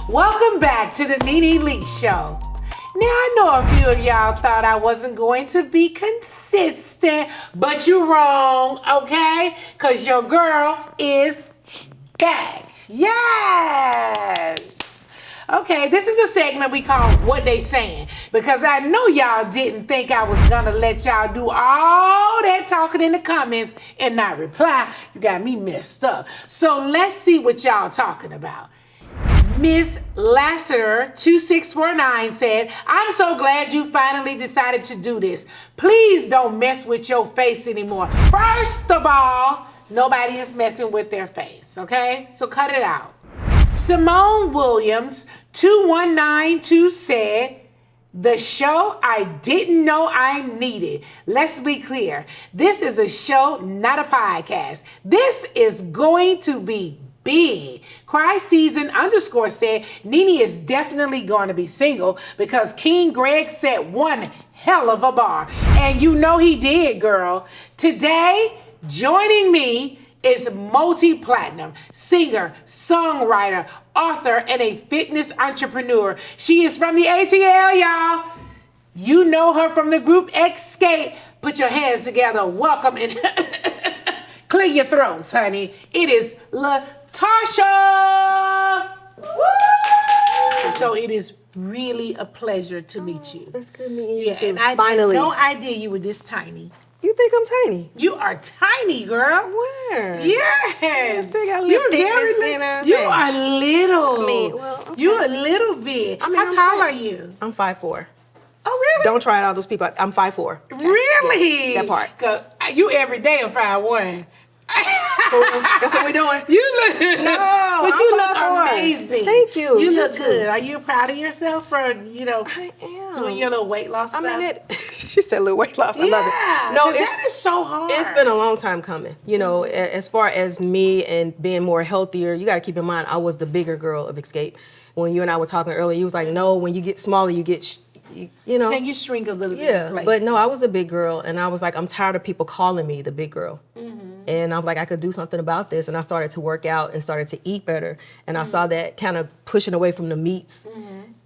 Welcome back to the NeNe Leakes Show. Now, I know a few of y'all thought I wasn't going to be consistent, but you're wrong, okay? Because your girl is back. Yes! Okay, this is a segment we call What They Saying, because I know y'all didn't think I was gonna let y'all do all that talking in the comments and not reply. You got me messed up. So let's see what y'all talking about. Miss Lassiter 2649 said, I'm so glad you finally decided to do this. Please don't mess with your face anymore. First of all, nobody is messing with their face, okay? So cut it out. Simone Williams 2192 said, the show I didn't know I needed. Let's be clear. This is a show, not a podcast. This is going to be big. Cry Season _ said, NeNe is definitely going to be single because King Greg set one hell of a bar. And you know he did, girl. Today, joining me is multi-platinum singer, songwriter, author, and a fitness entrepreneur. She is from the ATL, y'all. You know her from the group Xscape. Put your hands together. Welcome and clear your throats, honey. It is LaTocha. So it is really a pleasure to meet you. It's good meeting you too. And I Finally. had no idea you were this tiny. You think I'm tiny? You are tiny, girl. Where? Yes. I still got a little thickness in us. You are little. I mean, well, okay. You're a little bit. I mean, How tall are you? I'm 5'4". Oh, really? Don't try it on those people. I'm 5'4". Okay. Really? Yes, that part. 'Cause you every day are 5'1". That's what we're doing. You look No, but I'm you look 5'4". amazing. Thank you. You look too. good. Are you proud of yourself for, I am. doing your little weight loss stuff? I mean, she said little weight loss. I love it. No, that is so hard. It's been a long time coming. You know, as far as me and being more healthier, you got to keep in mind, I was the bigger girl of Xscape. When you and I were talking earlier, you was like, no, when you get smaller, you get, you know. Can you shrink a little bit? Yeah, but no, I was a big girl, and I was like, I'm tired of people calling me the big girl. And I was like, I could do something about this. And I started to work out and started to eat better. And I saw that kind of pushing away from the meats,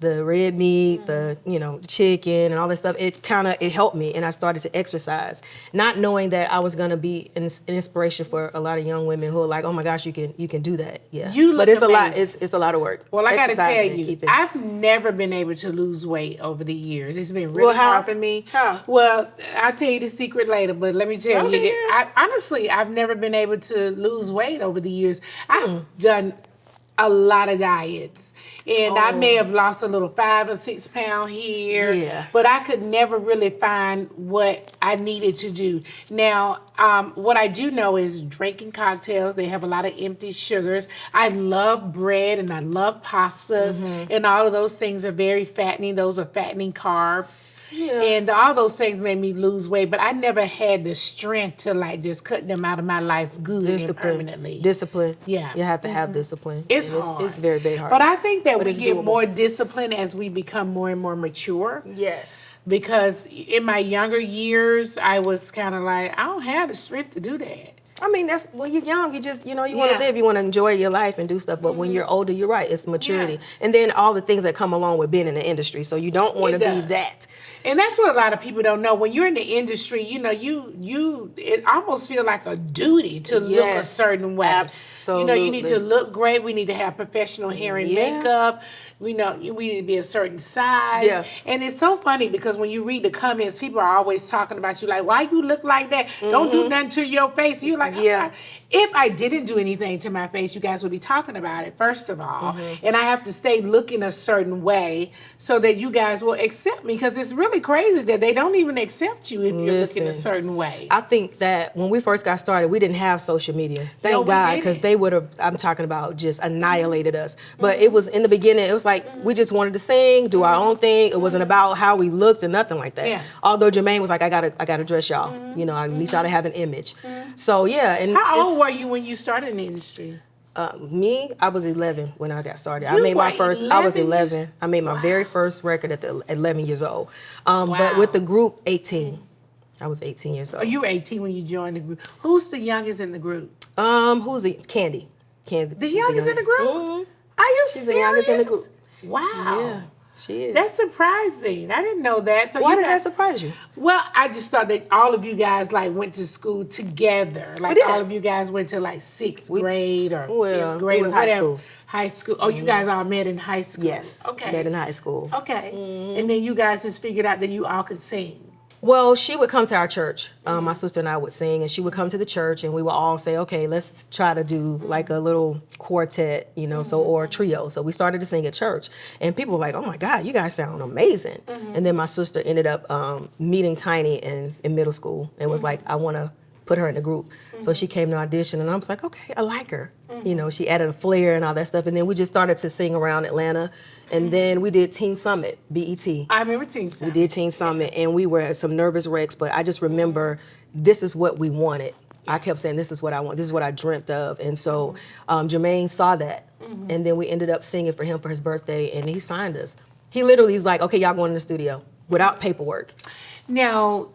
the red meat, the chicken and all that stuff. It helped me. And I started to exercise, not knowing that I was going to be an inspiration for a lot of young women who are like, oh my gosh, you can do that. Yeah. But it's amazing. It's a lot of work. Well, I got to tell you, I've never been able to lose weight over the years. It's been really hard for me. How? Well, I'll tell you the secret later, but let me tell you, honestly, I've never been able to lose weight over the years. I've done a lot of diets, and I may have lost a little 5 or 6 pounds here, but I could never really find what I needed to do. Now, what I do know is drinking cocktails. They have a lot of empty sugars. I love bread and I love pastas, and all of those things are very fattening. Those are fattening carbs. Yeah. And all those things made me lose weight, but I never had the strength to just cut them out of my life good and permanently. Discipline. Yeah. You have to have discipline. It's hard. It's very, very hard. But I think that we get more disciplined as we become more and more mature. Yes. Because in my younger years, I was kind of like, I don't have the strength to do that. I mean, that's when you're young, you just, you want to live, you want to enjoy your life and do stuff. But when you're older, you're right, it's maturity. And then all the things that come along with being in the industry. So you don't want to be that. And that's what a lot of people don't know. When you're in the industry, it almost feel like a duty to look a certain way. Absolutely. You need to look great. We need to have professional hair and makeup. We need to be a certain size. Yeah. And it's so funny because when you read the comments, people are always talking about you like, why you look like that? Don't do nothing to your face. You're like, if I didn't do anything to my face, you guys would be talking about it, first of all. And I have to stay looking a certain way so that you guys will accept me, because it's really crazy that they don't even accept you if you're looking a certain way. I think that when we first got started, we didn't have social media. Thank God, because they would have, I'm talking about, just annihilated us. But it was, in the beginning, it was like, we just wanted to sing, do our own thing. It wasn't about how we looked and nothing like that. Although Jermaine was like, I gotta dress y'all. I need y'all to have an image. So yeah. And how old were you when you started in the industry? Me, I was 11 when I got started. I made my first. 11? I was 11. I made my very first record at 11 years old. But with the group, 18. I was 18 years old. Oh, you were 18 when you joined the group. Who's the youngest in the group? Who's the Candy? The youngest in the group? Are you She's serious? the youngest in the group. Wow. Yeah, she is. That's surprising. I didn't know that. So Why you does that guys, surprise you? well, I just thought that all of you guys like went to school together. Like did. all of you guys went to like sixth grade or well, fifth grade it was or high whatever. school. High school. Oh, you guys all met in high school. Yes. Okay. Met in high school. Okay. And then you guys just figured out that you all could sing. Well, she would come to our church. My sister and I would sing, and she would come to the church, and we would all say, okay, let's try to do like a little quartet, you know, so or a trio. So we started to sing at church, and people were like, oh my God, you guys sound amazing. And then my sister ended up meeting Tiny in middle school and was like, I want to put her in the group. So she came to audition, and I was like, okay, I like her. You know, she added a flair and all that stuff, and then we just started to sing around Atlanta, and then we did Teen Summit, BET. I remember Teen Summit. We did Teen Summit, and we were some nervous wrecks, but I just remember this is what we wanted. I kept saying, this is what I want, this is what I dreamt of. And so Jermaine saw that, and then we ended up singing for him for his birthday, and he signed us. He literally is like, okay, y'all going in the studio without paperwork. Now,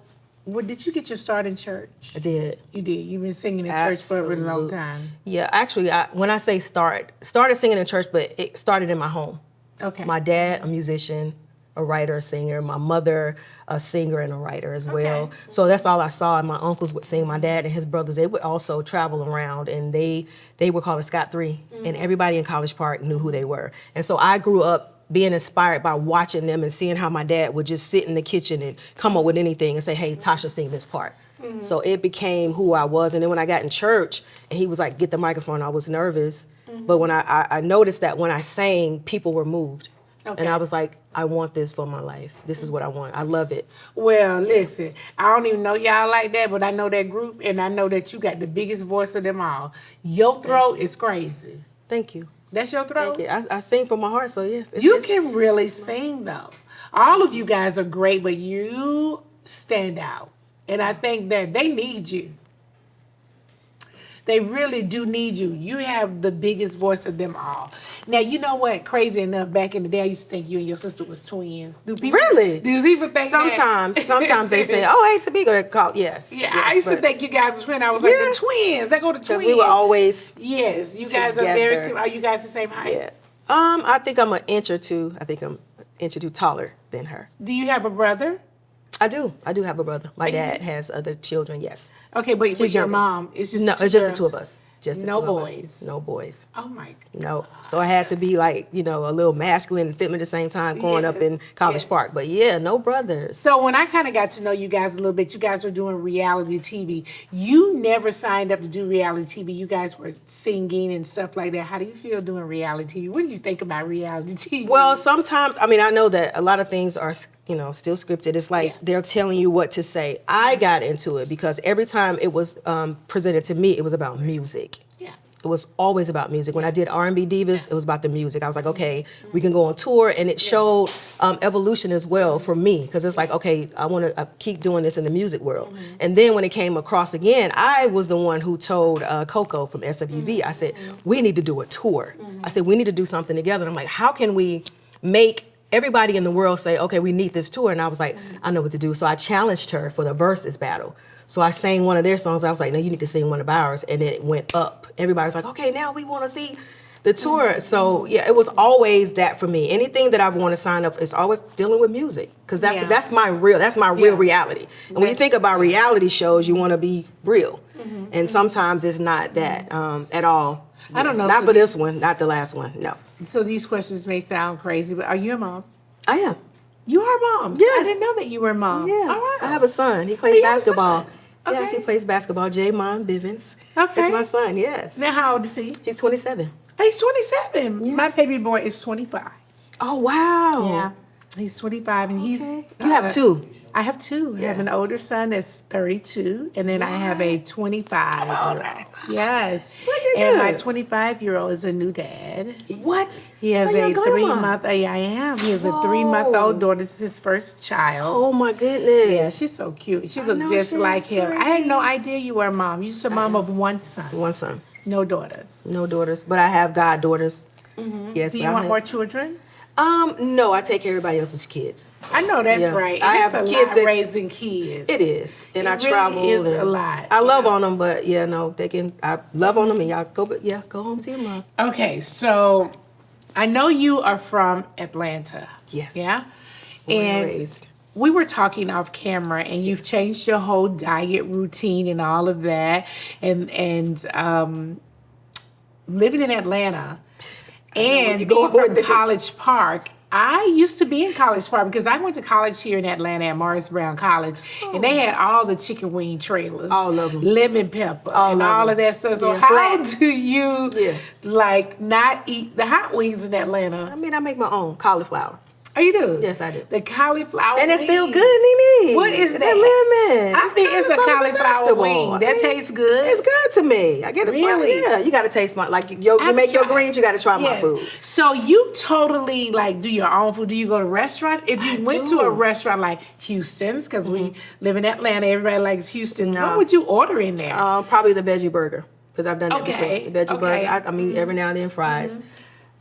did you get your start in church? I did. You did. You've been singing in church for a really long time. Yeah, actually, when I say started singing in church, but it started in my home. Okay. My dad, a musician, a writer, a singer. My mother, a singer and a writer as well. Okay. So that's all I saw. And my uncles would sing. My dad and his brothers, they would also travel around, and they were called the Scott Three, and everybody in College Park knew who they were. And so I grew up being inspired by watching them and seeing how my dad would just sit in the kitchen and come up with anything and say, hey, Tasha, sing this part. So it became who I was. And then when I got in church and he was like, get the microphone, I was nervous. But when I noticed that when I sang, people were moved. Okay. And I was like, I want this for my life. This is what I want. I love it. Well, listen, I don't even know y'all like that, but I know that group, and I know that you got the biggest voice of them all. Your throat is crazy. Thank you. That's your throat? Thank you. I sing from my heart, so yes. You can really sing, though. All of you guys are great, but you stand out. And I think that they need you. They really do need you. You have the biggest voice of them all. Now, you know what? Crazy enough, back in the day, I used to think you and your sister was twins. Do people Really? Do people think that? Sometimes they say, oh, hey, Tamika, they call, yes. Yeah, yes, I used to but- think you guys were twins. I was like, the twins. They go to twins. Because we were always Yes, you guys are very together. similar. Are you guys the same height? Yeah. I think I'm an inch or two. I think I'm an inch or two taller than her. Do you have a brother? I do. I do have a brother. My dad has other children, yes. Okay, but your younger. mom, it's just No, two it's just the girls. two of us. Just the No two of us. boys. No boys. Oh my God. No. So I had to be like, you know, a little masculine and fit at the same time growing up in College Park. But yeah, no brothers. So when I kind of got to know you guys a little bit, you guys were doing reality TV. You never signed up to do reality TV. You guys were singing and stuff like that. How do you feel doing reality TV? What do you think about reality TV? Well, sometimes, I mean, I know that a lot of things are, you know, still scripted. It's like they're telling you what to say. I got into it because every time it was presented to me, it was about music. Yeah. It was always about music. When I did R&B Divas, it was about the music. I was like, okay, we can go on tour, and it showed evolution as well for me, because it's like, okay, I want to keep doing this in the music world. And then when it came across again, I was the one who told Coco from SWV, I said, we need to do a tour. I said, we need to do something together. And I'm like, how can we make everybody in the world say, okay, we need this tour? And I was like, I know what to do. So I challenged her for the versus battle. So I sang one of their songs. I was like, no, you need to sing one of ours. And then it went up. Everybody was like, okay, now we want to see the tour. So yeah, it was always that for me. Anything that I want to sign up is always dealing with music, because that's my real reality. And when you think about reality shows, you want to be real. And sometimes it's not that at all. I don't know. Not for this one, not the last one, no. So these questions may sound crazy, but are you a mom? I am. You are moms. Yes. I didn't know that you were a mom. Yeah. All right. I have a son. He plays you have a basketball. son? Yes, Okay. he plays basketball. Jamon Bivens. Okay. That's my son, yes. Now, how old is he? He's 27. He's 27. Yes. My baby boy is 25. Oh, wow. Yeah. He's 25, and he's... Okay. You have two. I have two. I have an older son that's 32, and then I have a 25-year-old. Yes. Look at And my good. 25-year-old is a new dad. What? He has So you're a grandma. 3-month... I am. He has a 3-month-old daughter. This is his first child. Oh, my goodness. Yeah, she's so cute. She looks know just she's like him. I had no pretty. idea you were a mom. You're just a mom of one son, One son. no daughters. No daughters, but I have goddaughters. Yes, Do but you I want have- more children? No, I take care of everybody else's kids. I know that's Yeah. right. I It's have a kids lot that- raising kids. It is, and It I really travel. is and a lot, I you love know. on them, but yeah, no, they can. I love on them, and y'all go, but yeah, go home to your mom. Okay, so I know you are from Atlanta. Yes. Yeah? Born and And raised. we were talking off camera, and you've changed your whole diet routine and all of that. And living in Atlanta and being from College Park. I used to be in College Park because I went to college here in Atlanta at Morris Brown College, and they had all the chicken wing trailers, all of them, lemon pepper, and all of that stuff. So how do you like not eat the hot wings in Atlanta? I mean, I make my own cauliflower. Oh, you do? Yes, I do. The cauliflower and it's wing. still good, NeNe. What is that? Lemon. I think it's a cauliflower wing. That tastes good. It's good to me. I get it from yeah. You got to taste my you make your greens. You got to try my food. So you totally like do your own food. Do you go to restaurants? If you went to a restaurant like Houston's, because we live in Atlanta, everybody likes Houston. What would you order in there? Probably the veggie burger because I've done that before. The veggie burger. I mean, every now and then fries.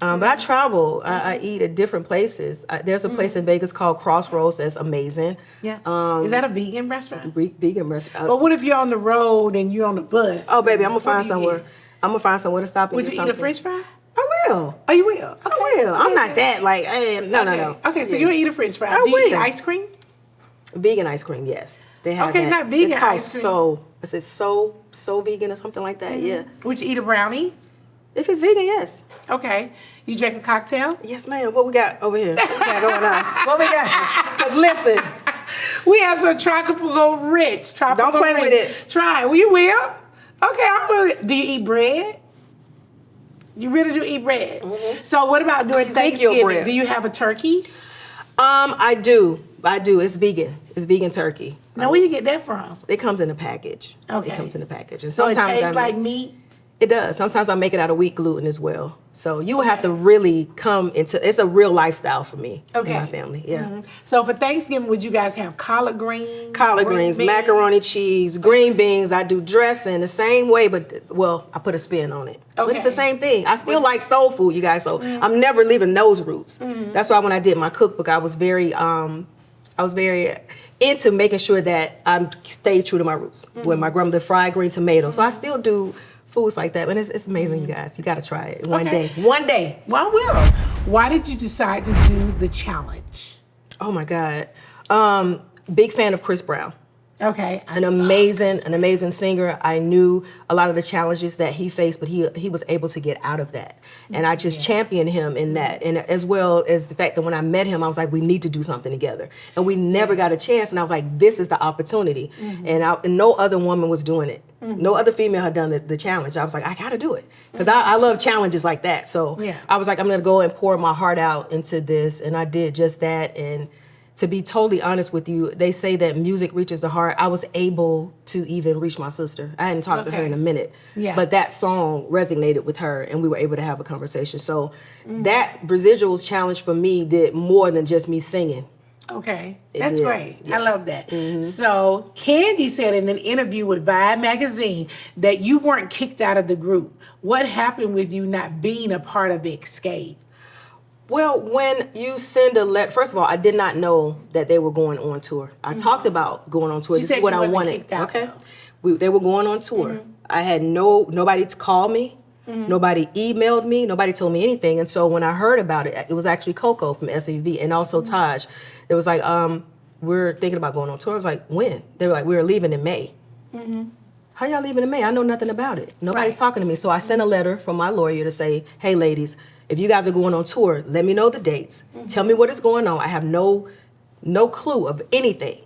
But I travel. I eat at different places. There's a place in Vegas called Crossroads that's amazing. Yeah. Is that a vegan restaurant? Vegan restaurant. But what if you're on the road and you're on the bus? Oh, baby, I'm gonna find somewhere. I'm gonna find somewhere to stop and Would get you something. eat a French fry? I will. Oh, you will? Okay. I will. I'm not that like. No. Okay, so you'll eat a French fry. Do you eat ice cream? Vegan ice cream, yes. They have that. Not vegan. It's called ice cream. so vegan or something like that. Yeah. Would you eat a brownie? If it's vegan, yes. Okay. You drink a cocktail? Yes, ma'am. What we got over here? What we got going on? What we got? Because listen. We have some tropical rich. Don't play with it. Try it. We will. Okay, I'm really. Do you eat bread? You really do eat bread. So what about during Thanksgiving? Bread. Do you have a turkey? I do. It's vegan. It's vegan turkey. Now, where you get that from? It comes in a package. Okay. It comes in a package. And So it sometimes tastes like meat? It does. Sometimes I make it out of wheat gluten as well. So you will have to really come into, it's a real lifestyle for me and my family. Yeah. So for Thanksgiving, would you guys have collard greens? Collard greens, macaroni cheese, green beans. I do dressing the same way, but I put a spin on it. But it's the same thing. I still like soul food, you guys. So I'm never leaving those roots. That's why when I did my cookbook, I was very into making sure that I stayed true to my roots. With my grandmother fried green tomatoes. So I still do foods like that, and it's amazing, you guys. You got to try it one day. One day. Well, I will. Why did you decide to do the challenge? Oh my God, big fan of Chris Brown. Okay. An amazing singer. I knew a lot of the challenges that he faced, but he was able to get out of that. And I just championed him in that. And as well as the fact that when I met him, I was like, we need to do something together. And we never got a chance. And I was like, this is the opportunity. And no other woman was doing it. No other female had done the challenge. I was like, I got to do it. Because I love challenges like that. So I was like, I'm going to go and pour my heart out into this. And I did just that. And to be totally honest with you, they say that music reaches the heart. I was able to even reach my sister. I hadn't talked to her in a minute. But that song resonated with her, and we were able to have a conversation. So that Residuals challenge for me did more than just me singing. Okay, that's great. I love that. So Candy said in an interview with Vibe magazine that you weren't kicked out of the group. What happened with you not being a part of Xscape? Well, when you send a letter, first of all, I did not know that they were going on tour. I talked about going on tour. She this said is what you I wasn't wanted. kicked out, Okay, they were going on tour. I had nobody to call me. Nobody emailed me. Nobody told me anything. And so when I heard about it, it was actually Coco from SAV and also Taj. It was like, we're thinking about going on tour. I was like, when? They were like, we're leaving in May. How y'all leaving in May? I know nothing about it. Nobody's talking to me. So I sent a letter from my lawyer to say, hey, ladies, if you guys are going on tour, let me know the dates. Tell me what is going on. I have no clue of anything.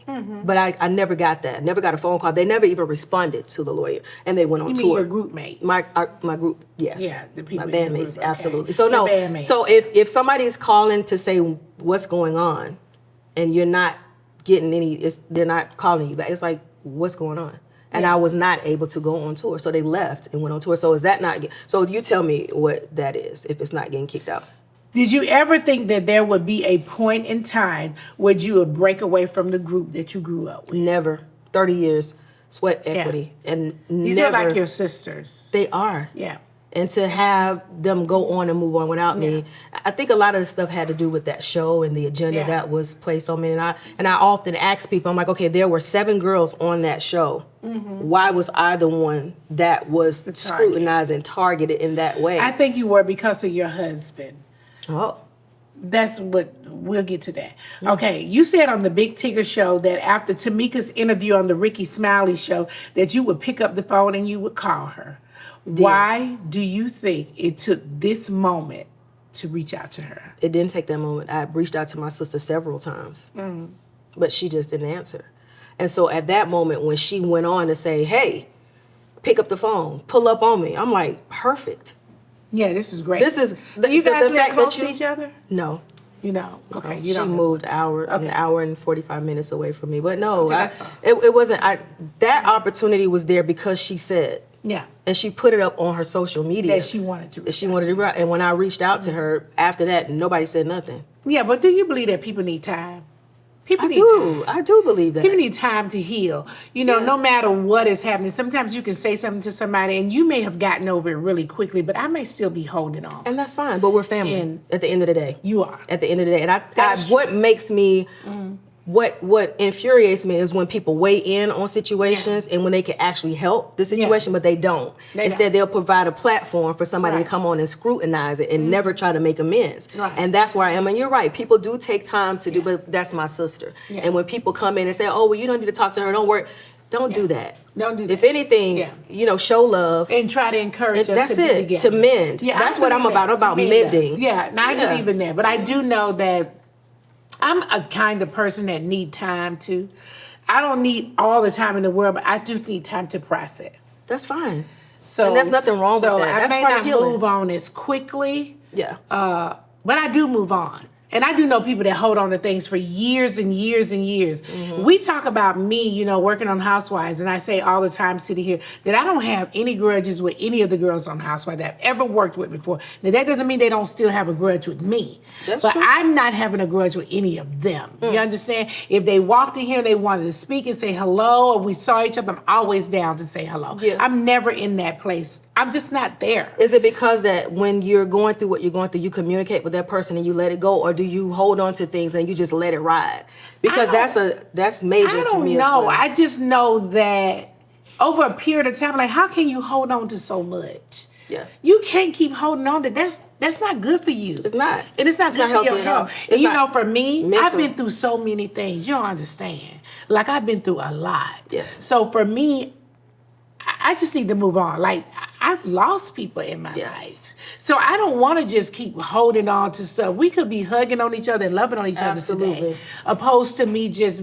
But I never got that. Never got a phone call. They never even responded to the lawyer. And they went on tour. You mean your group mates? My group, yes. Yeah, the people my in the bandmates, group, absolutely. okay. So no. The bandmates. So if somebody's calling to say what's going on, and you're not getting they're not calling you back. It's like, what's going on? And I was not able to go on tour. So they left and went on tour. So is that not, so you tell me what that is if it's not getting kicked out. Did you ever think that there would be a point in time where you would break away from the group that you grew up with? Never. 30 years, sweat equity. And These never. are like your sisters. They are. Yeah. And to have them go on and move on without me, I think a lot of the stuff had to do with that show and the agenda that was placed on me. And I often ask people, I'm like, okay, there were 7 girls on that show. Why was I the one that was scrutinized and targeted in that way? I think you were because of your husband. Oh. That's what we'll get to that. Okay, you said on the Big Tigger show that after Tamika's interview on the Ricky Smiley show that you would pick up the phone and you would call her. Why do you think it took this moment to reach out to her? It didn't take that moment. I reached out to my sister several times, but she just didn't answer. And so at that moment when she went on to say, hey, pick up the phone, pull up on me, I'm like, perfect. Yeah, this is great. This is you guys live close to each other? No. You know, okay. She moved an hour and 45 minutes away from me. But no, that's fine. It wasn't. That opportunity was there because she said. Yeah. And she put it up on her social media. That she wanted to. And when I reached out to her after that, nobody said nothing. Yeah, but do you believe that people need time? People need time. I do believe that. People need time to heal. You know, no matter what is happening. Sometimes you can say something to somebody and you may have gotten over it really quickly, but I may still be holding on. And that's fine, but we're family at the end of the day. You are. At the end of the day. And what makes me, what infuriates me is when people weigh in on situations and when they can actually help the situation, but they don't. Instead, they'll provide a platform for somebody to come on and scrutinize it and never try to make amends. And that's where I am. And you're right, people do take time to do, but that's my sister. And when people come in and say, oh, well, you don't need to talk to her, don't worry. Don't do that. Don't do that. If anything, you know, show love. And try to encourage us that's to be it, together. to mend. Yeah, that's what I'm about mending. Yeah, now I believe in that. But I do know that I'm a kind of person that need time to. I don't need all the time in the world, but I do need time to process. That's fine. So, and there's nothing wrong with that. That's I may part of not healing. move on as quickly. Yeah. But I do move on. And I do know people that hold on to things for years and years and years. We talk about me, you know, working on Housewives, and I say all the time sitting here that I don't have any grudges with any of the girls on Housewives that I've ever worked with before. Now, that doesn't mean they don't still have a grudge with me. That's but true. I'm not having a grudge with any of them. You understand? If they walked in here, they wanted to speak and say hello, or we saw each other, I'm always down to say hello. Yeah. I'm never in that place. I'm just not there. Is it because that when you're going through what you're going through, you communicate with that person and you let it go, or do you hold on to things and you just let it ride? Because that's major to me as well. I just know that over a period of time, like, how can you hold on to so much? Yeah. You can't keep holding on to that's not good for you. It's not. And it's not good for your health. And you know, for me, mental. I've been through so many things. You don't understand. Like, I've been through a lot. Yes. So for me, I just need to move on. Like, I've lost people in my life. So I don't want to just keep holding on to stuff. We could be hugging on each other and loving on each other today. Opposed to me just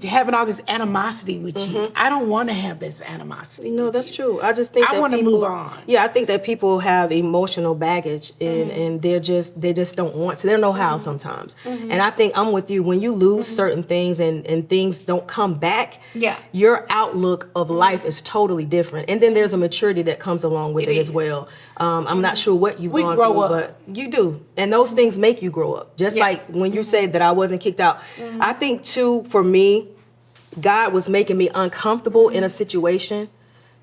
having all this animosity with you. I don't want to have this animosity. No, that's true. I just think I want to move on. Yeah, I think that people have emotional baggage and they just don't want to. They don't know how sometimes. And I think I'm with you. When you lose certain things and things don't come back, your outlook of life is totally different. And then there's a maturity that comes along with it as well. I'm not sure what you've gone through, but you do. And those things make you grow up. Just like when you said that I wasn't kicked out. I think too, for me, God was making me uncomfortable in a situation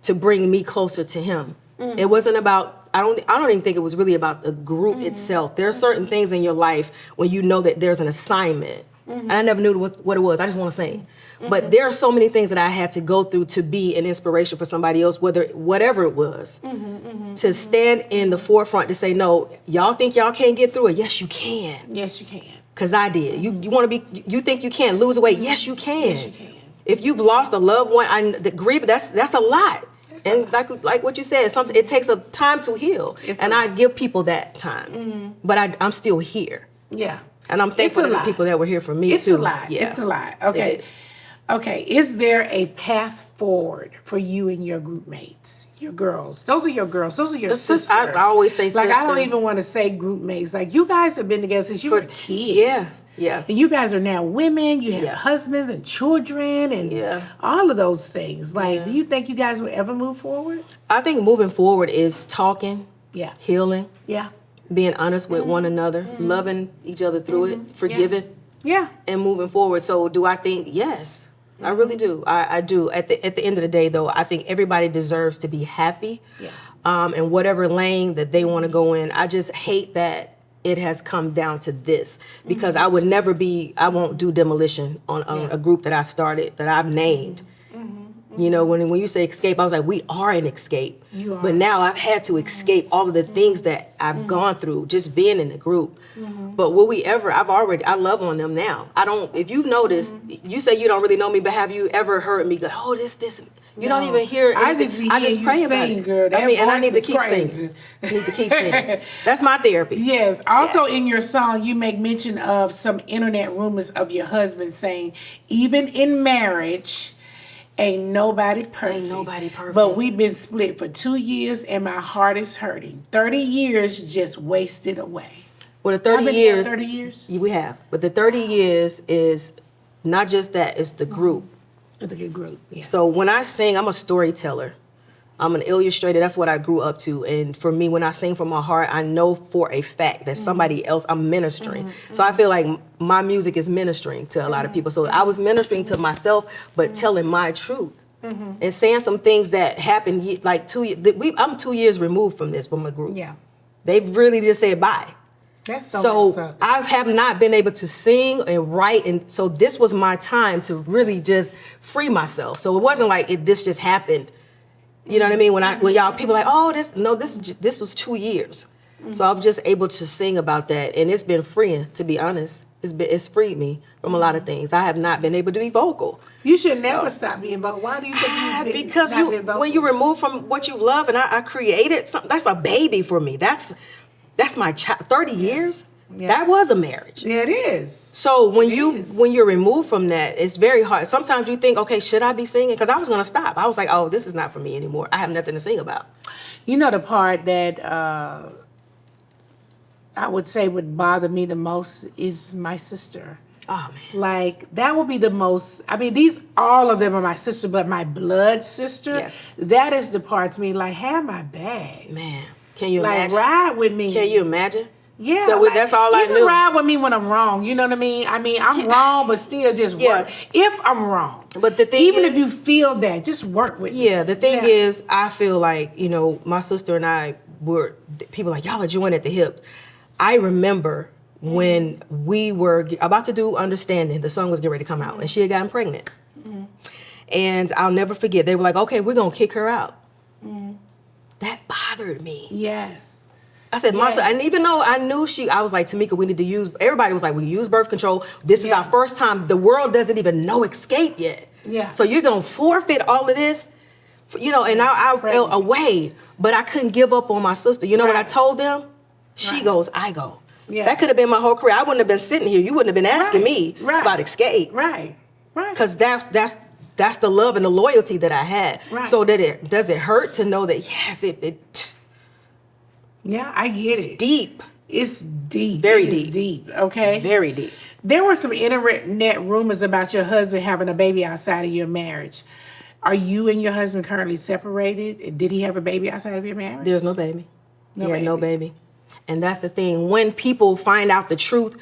to bring me closer to Him. It wasn't about, I don't even think it was really about the group itself. There are certain things in your life when you know that there's an assignment. And I never knew what it was. I just want to sing. But there are so many things that I had to go through to be an inspiration for somebody else, whatever it was. To stand in the forefront to say, no, y'all think y'all can't get through it? Yes, you can. Yes, you can. Because I did. You want to be, you think you can lose weight? Yes, you can. Yes, you can. If you've lost a loved one, the grief, that's a lot. And like what you said, it takes a time to heal. And I give people that time. But I'm still here. Yeah. And I'm thankful to the people that were here for me, too. It's a lot. Yeah. It's a lot. Okay. Okay. Is there a path forward for you and your group mates? Your girls. Those are your girls. Those are your sisters. I always say sisters. Like, I don't even want to say group mates. Like, you guys have been together since you were kids. Yeah. And you guys are now women. You have husbands and children and all of those things. Like, do you think you guys will ever move forward? I think moving forward is talking, healing, yeah, being honest with one another, loving each other through it, forgiving, and moving forward. So do I think? Yes. I really do. I do. At the end of the day, though, I think everybody deserves to be happy. In whatever lane that they want to go in. I just hate that it has come down to this because I won't do demolition on a group that I started, that I've named. You know, when you say escape, I was like, we are an escape. You are. But now I've had to escape all of the things that I've gone through just being in the group. But will we ever, I love on them now. I don't, if you notice, you say you don't really know me, but have you ever heard me go, oh, this, you don't even hear anything. I just pray about it. Girl. I mean, and I need to keep crazy. singing. I need to keep singing. That's my therapy. Yes. Also in your song, you make mention of some internet rumors of your husband saying, even in marriage, ain't nobody perfect. Ain't nobody perfect. But we've been split for 2 years and my heart is hurting. 30 years just wasted away. Well, the 30 years. 30 years? We have. But the 30 years is not just that, it's the group. It's a good group. Yeah. So when I sing, I'm a storyteller. I'm an illustrator. That's what I grew up to. And for me, when I sing from my heart, I know for a fact that somebody else, I'm ministering. So I feel like my music is ministering to a lot of people. So I was ministering to myself, but telling my truth. And saying some things that happened like I'm 2 years removed from this, from a group. Yeah. They've really just said bye. That's So I have not been able to sing and write, and so this was my time to really just free myself. So it wasn't like this just happened. You know what I mean? When y'all people like, oh, this was 2 years. So I was just able to sing about that, and it's been freeing. To be honest, it's freed me from a lot of things. I have not been able to be vocal. You should never stop being vocal. Why do you think you've been because not been vocal? when you remove from what you love, and I created something, that's a baby for me. That's my child. 30 years. Yeah. That was a marriage. Yeah, it is. So when you're removed from that, it's very hard. Sometimes you think, okay, should I be singing? Because I was gonna stop. I was like, oh, this is not for me anymore. I have nothing to sing about. You know, the part that I would say would bother me the most is my sister. Oh man. Like that would be the most. I mean, all of them are my sister, but my blood sister. Yes. That is the part to me. Like, have my bag. Man, can you like, imagine? ride with me. Can you imagine? Yeah, That's all I knew. You can ride with me when I'm wrong. You know what I mean? I'm wrong, but still just work. If I'm wrong. But the thing even is, if you feel that, just work with me. Yeah, the thing is, I feel like, my sister and I were, people like, y'all are joined at the hips. I remember when we were about to do Understanding, the song was getting ready to come out, and she had gotten pregnant. And I'll never forget, they were like, okay, we're going to kick her out. That bothered me. Yes. I said, my son, and even though I knew I was like, Tamika, we need to use, everybody was like, we use birth control. This is our first time. The world doesn't even know Xscape yet. Yeah. So you're going to forfeit all of this, and I felt away, but I couldn't give up on my sister. You know what I told them? She goes, I go. Yeah. That could have been my whole career. I wouldn't have been sitting here. You wouldn't have been asking me about Xscape. Right. Because that's the love and the loyalty that I had. Right. So does it hurt to know that, yes, yeah, I get it. It's deep. It's deep. Very deep. deep. Okay? Very deep. There were some internet rumors about your husband having a baby outside of your marriage. Are you and your husband currently separated? Did he have a baby outside of your marriage? There's no baby. No baby. And that's the thing. When people find out the truth,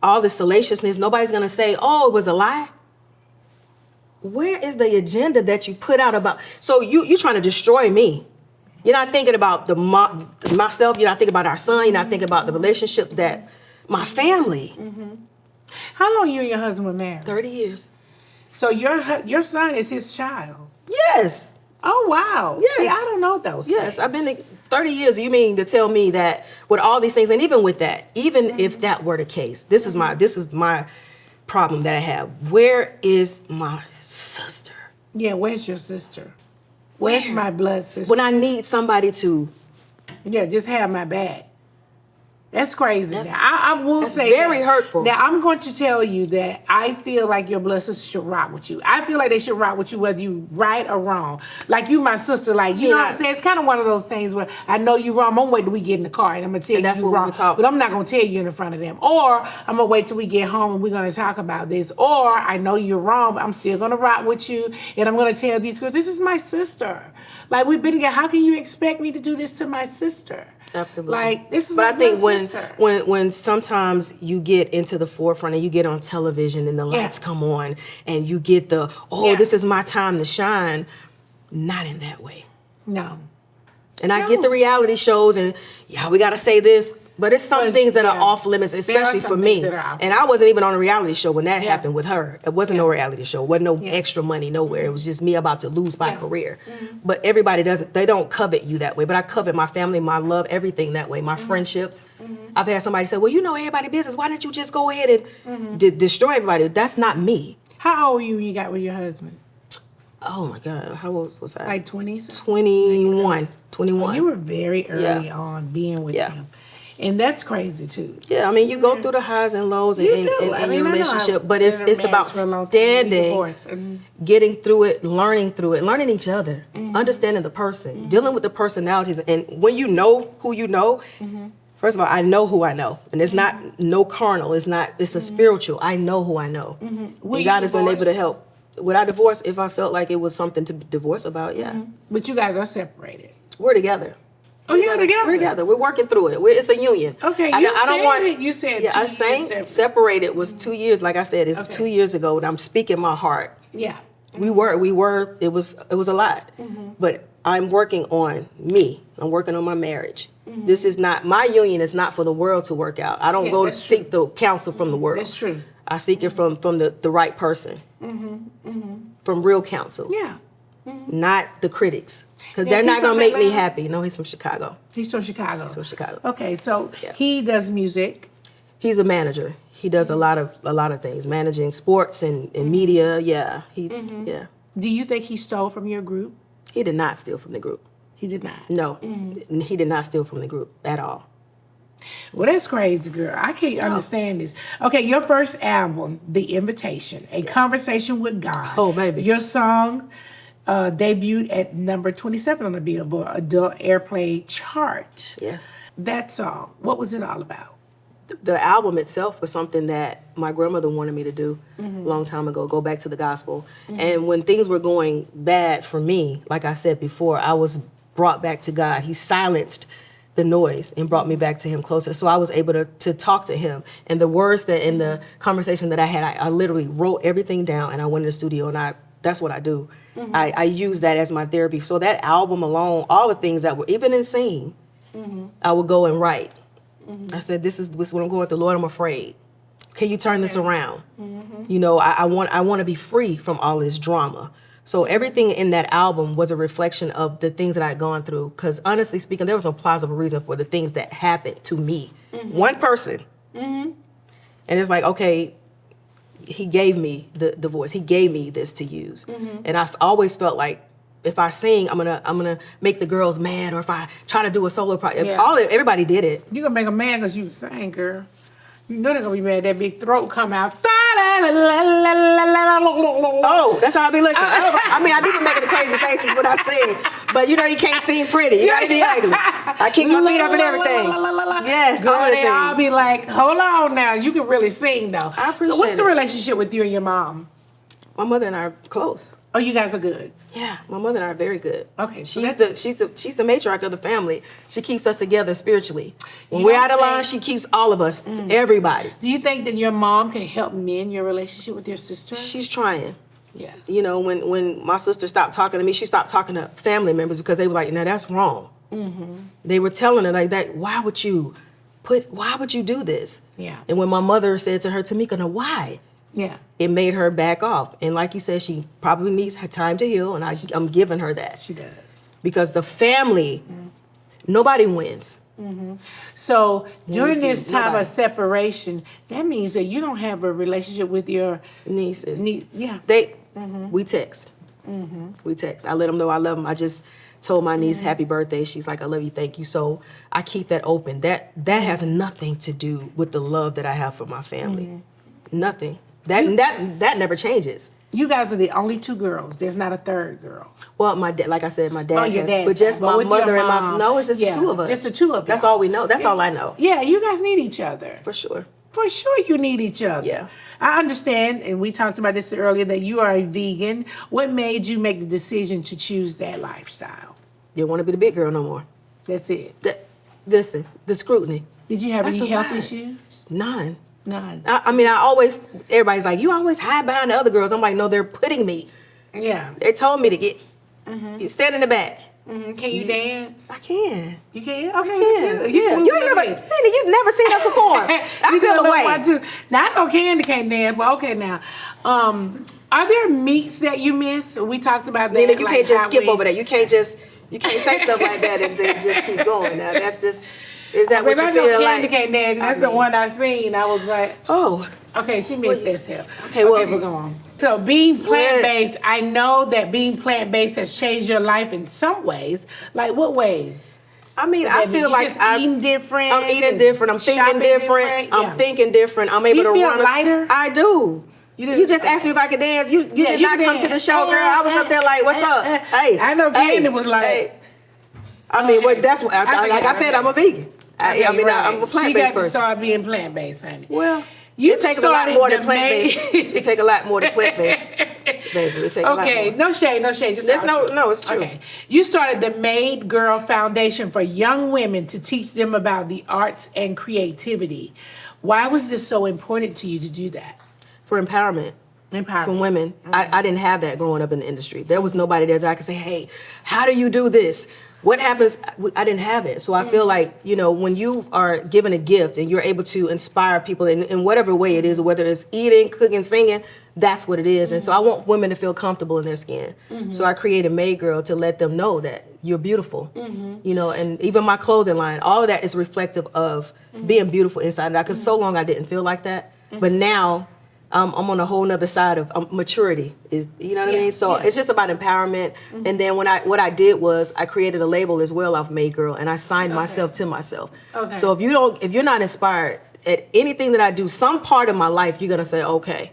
all the salaciousness, nobody's going to say, oh, it was a lie. Where is the agenda that you put out about? So you're trying to destroy me. You're not thinking about myself. You're not thinking about our son. You're not thinking about the relationship that my family. How long you and your husband were married? 30 years. So your son is his child? Yes. Oh, wow. Yes. See, I don't know those Yes, things. I've been 30 years. You mean to tell me that with all these things, and even with that, even if that were the case, this is my problem that I have. Where is my sister? Yeah, where's your sister? Where's my blood sister? When I need somebody to... Yeah, just have my back. That's crazy. I will say very hurtful. Now, I'm going to tell you that I feel like your blood sister should rock with you. I feel like they should rock with you whether you right or wrong. Like you, my sister, like, you know what I'm saying? It's kind of one of those things where I know you wrong. I'm going to wait till we get in the car and I'm going to tell you you wrong. But I'm not going to tell you in front of them. Or I'm going to wait till we get home and we're going to talk about this. Or I know you're wrong, but I'm still going to rock with you. And I'm going to tell these girls, this is my sister. Like, we've been together. How can you expect me to do this to my sister? Absolutely. Like, this is but I think sister. when sometimes you get into the forefront and you get on television and the lights come on and you get this is my time to shine, not in that way. No. And I get the reality shows and we got to say this. But it's some things that are off limits, especially for me. And I wasn't even on a reality show when that happened with her. It wasn't no reality show. It wasn't no extra money nowhere. It was just me about to lose my career. But everybody they don't covet you that way. But I covet my family, my love, everything that way. My friendships. I've had somebody say, well, you know everybody's business. Why didn't you just go ahead and destroy everybody? That's not me. How old were you when you got with your husband? Oh my God, how old was I? Like 20s? 21. Oh, you were very early on being with him. And that's crazy too. Yeah, I mean, you go through the highs and lows in your relationship, but it's about standing, getting through it, learning each other, understanding the person, dealing with the personalities. And when you know who you know, first of all, I know who I know. And it's not no carnal, it's a spiritual. I know who I know. And God has been able to help. Would I divorce if I felt like it was something to divorce about? Yeah. But you guys are separated. We're together. Oh, you're together? We're together. We're working through it. It's a union. Okay, you said yeah, I sang separated was 2 years. Like I said, it's 2 years ago, and I'm speaking my heart. Yeah. We were. It was a lot. But I'm working on me. I'm working on my marriage. This is not, my union is not for the world to work out. I don't go to seek the counsel from the world. That's true. I seek it from the right person. From real counsel. Yeah. Not the critics. Because they're not going to make me happy. No, he's from Chicago. He's from Chicago. He's from Chicago. Okay, so he does music. He's a manager. He does a lot of things, managing sports and media. Yeah, Do you think he stole from your group? He did not steal from the group. He did not? No, he did not steal from the group at all. Well, that's crazy, girl. I can't understand this. Okay, your first album, The Invitation, A Conversation with God. Oh, baby. Your song debuted at number 27 on the Billboard Adult Airplay chart. Yes. That song, what was it all about? The album itself was something that my grandmother wanted me to do a long time ago, go back to the gospel. And when things were going bad for me, like I said before, I was brought back to God. He silenced the noise and brought me back to him closer. So I was able to talk to him. And the words that in the conversation that I had, I literally wrote everything down and I went in the studio and that's what I do. I use that as my therapy. So that album alone, all the things that were, even in singing, I would go and write. I said, this is what I'm going through. Lord, I'm afraid. Can you turn this around? You know, I want to be free from all this drama. So everything in that album was a reflection of the things that I had gone through. Because honestly speaking, there was no plausible reason for the things that happened to me. One person. And it's like, okay, he gave me the voice. He gave me this to use. And I've always felt like if I sing, I'm gonna make the girls mad, or if I try to do a solo project, everybody did it. You gonna make them mad because you sang, girl. You know they're gonna be mad. That big throat come out. Oh, that's how I be looking. I mean, I do be making the crazy faces when I sing, but you know you can't sing pretty. You gotta be ugly. I kick my feet up and everything. Yes, girl, they all be like, hold on now. You can really sing though. I appreciate it. So what's the relationship with you and your mom? My mother and I are close. Oh, you guys are good. Yeah, my mother and I are very good. Okay, so she's the matriarch of the family. She keeps us together spiritually. When we're out of line, she keeps all of us, everybody. Do you think that your mom can help mend your relationship with your sister? She's trying. Yeah. You know, when my sister stopped talking to me, she stopped talking to family members because they were like, "No, that's wrong." They were telling her like that. Why would you do this? Yeah. And when my mother said to her, "Tamika, no, why?" Yeah. It made her back off. And like you said, she probably needs time to heal, and I'm giving her that. She does. Because the family, nobody wins. So during this time of separation, that means that you don't have a relationship with your nieces. Yeah. We text. We text. I let them know I love them. I just told my niece happy birthday. She's like, I love you, thank you. So I keep that open. That has nothing to do with the love that I have for my family. Nothing. That never changes. You guys are the only two girls. There's not a third girl. Well, my dad, like I said, my dad has, but just my mother and my, no, it's just the two of us. Just the two of us. That's all we know. That's all I know. Yeah, you guys need each other. For sure. For sure you need each other. Yeah. I understand, and we talked about this earlier, that you are a vegan. What made you make the decision to choose that lifestyle? You don't want to be the big girl no more. That's it. Listen, the scrutiny. Did you have any health issues? None. None. I mean, everybody's like, you always hide behind the other girls. I'm like, no, they're putting me. Yeah. They told me to get You stand in the back. Can you dance? I can. You can? Okay. I can. Yeah. You You've never seen us perform. I feel the way. Now, I know Candy can't dance, but okay now. Are there meets that you miss? We talked about that. NeNe, you can't just skip over that. You can't say stuff like that and then just keep going. Now that's just, is that what you feel like? Candy can't dance. That's the one I seen. I was like, oh. Okay, she missed that too. Okay, well, we're going. So being plant-based, I know that being plant-based has changed your life in some ways. Like what ways? I mean, I feel like I'm eating different. I'm eating different. I'm thinking different. I'm thinking different. I'm able to feel run. Lighter? I do. You just asked me if I could dance. You did not come to the show, girl. I was up there like, what's up? Hey, I know Candy was like. Hey. I mean, what? That's what. Like I said, I'm a vegan. I'm a plant-based person. She got to start being plant-based, honey. Well. It takes a lot more than plant-based. It take a lot more than plant-based, baby. It take a lot more. Okay, no shade. Just no, it's true. Okay, you started the Made Girl Foundation for young women to teach them about the arts and creativity. Why was this so important to you to do that? For empowerment. For women. I didn't have that growing up in the industry. There was nobody there that I could say, hey, how do you do this? What happens? I didn't have it. So I feel like, when you are given a gift and you're able to inspire people in whatever way it is, whether it's eating, cooking, singing, that's what it is. And so I want women to feel comfortable in their skin. So I created Made Girl to let them know that you're beautiful. And even my clothing line, all of that is reflective of being beautiful inside and out. Because so long I didn't feel like that. But now, I'm on a whole nother side of maturity. You know what I mean? So it's just about empowerment. And then what I did was I created a label as well off Made Girl, and I signed myself to myself. Okay. So if you're not inspired at anything that I do, some part of my life, you're gonna say, okay,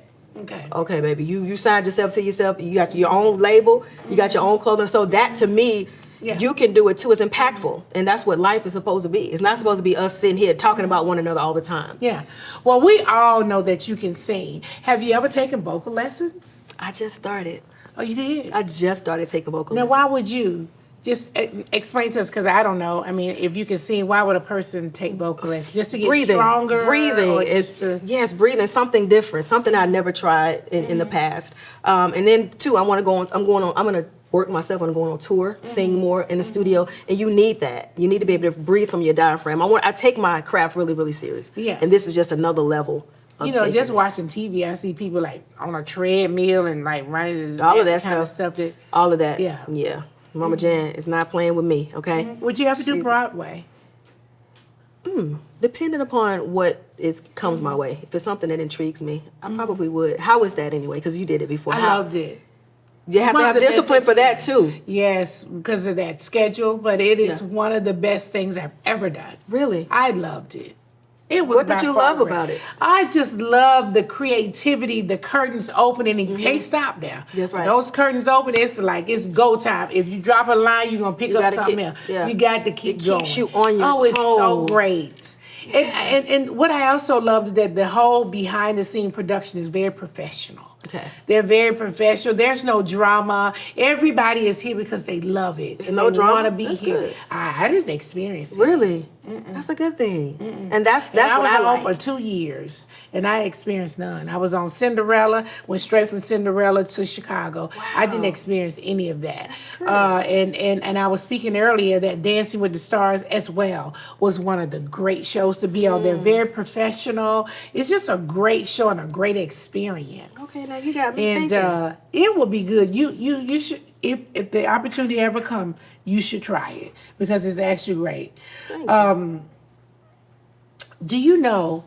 baby, you signed yourself to yourself. You got your own label. You got your own clothing. So that to me. Yeah. You can do it too. It's impactful. And that's what life is supposed to be. It's not supposed to be us sitting here talking about one another all the time. Yeah. Well, we all know that you can sing. Have you ever taken vocal lessons? I just started. Oh, you did? I just started taking vocal lessons. Now, why would you? Just explain to us, because I don't know. I mean, if you can sing, why would a person take vocal lessons? Just to get stronger? Breathing. Yes, breathing. Something different. Something I never tried in the past. And then, too, I'm going to work myself on going on tour, sing more in the studio, and you need that. You need to be able to breathe from your diaphragm. I take my craft really, really serious. Yeah. And this is just another level of just watching TV, I see people like on a treadmill and like running all of that kind stuff. Of stuff all of that. Yeah. Mama Jan is not playing with me, okay? Would you ever do Broadway? Depending upon what comes my way. If it's something that intrigues me, I probably would. How was that anyway? Because you did it before. I loved it. You have to have discipline for that too. Yes, because of that schedule, but it is one of the best things I've ever done. Really? I loved it. It was. What did you love about it? I just love the creativity, the curtains opening, and you can't stop there. That's right. Those curtains open, it's go time. If you drop a line, you're going to pick up something else. Yeah. You got to keep going. It keeps you on your toes. It's so great. Yes. And what I also loved is that the whole behind-the-scene production is very professional. Okay. They're very professional. There's no drama. Everybody is here because they love it. There's no drama. Want to be that's here. Good. I didn't experience it. Really? That's a good thing. And that's what I was on like. for 2 years, and I experienced none. I was on Cinderella, went straight from Cinderella to Chicago. Wow. I didn't experience any of that. That's good. And I was speaking earlier that Dancing with the Stars as well was one of the great shows to be on. They're very professional. It's just a great show and a great experience. Okay, now you got me thinking. And it will be good. You should. If the opportunity ever come, you should try it because it's actually great. Thank you. Do you know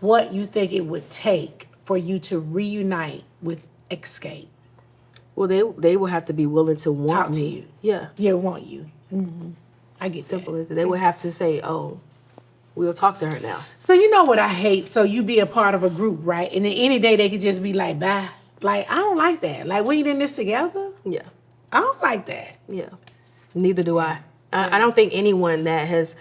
what you think it would take for you to reunite with Xscape? Well, they will have to be willing to want Talk me. To you. Yeah. Yeah, want you. I get simple that. as that. They would have to say, "Oh, we'll talk to her now." So you know what I hate? So you be a part of a group, right? And then any day they could just be like, "Bye." Like I don't like that. Like we in this together. Yeah. I don't like that. Yeah. Neither do I. I don't think anyone that has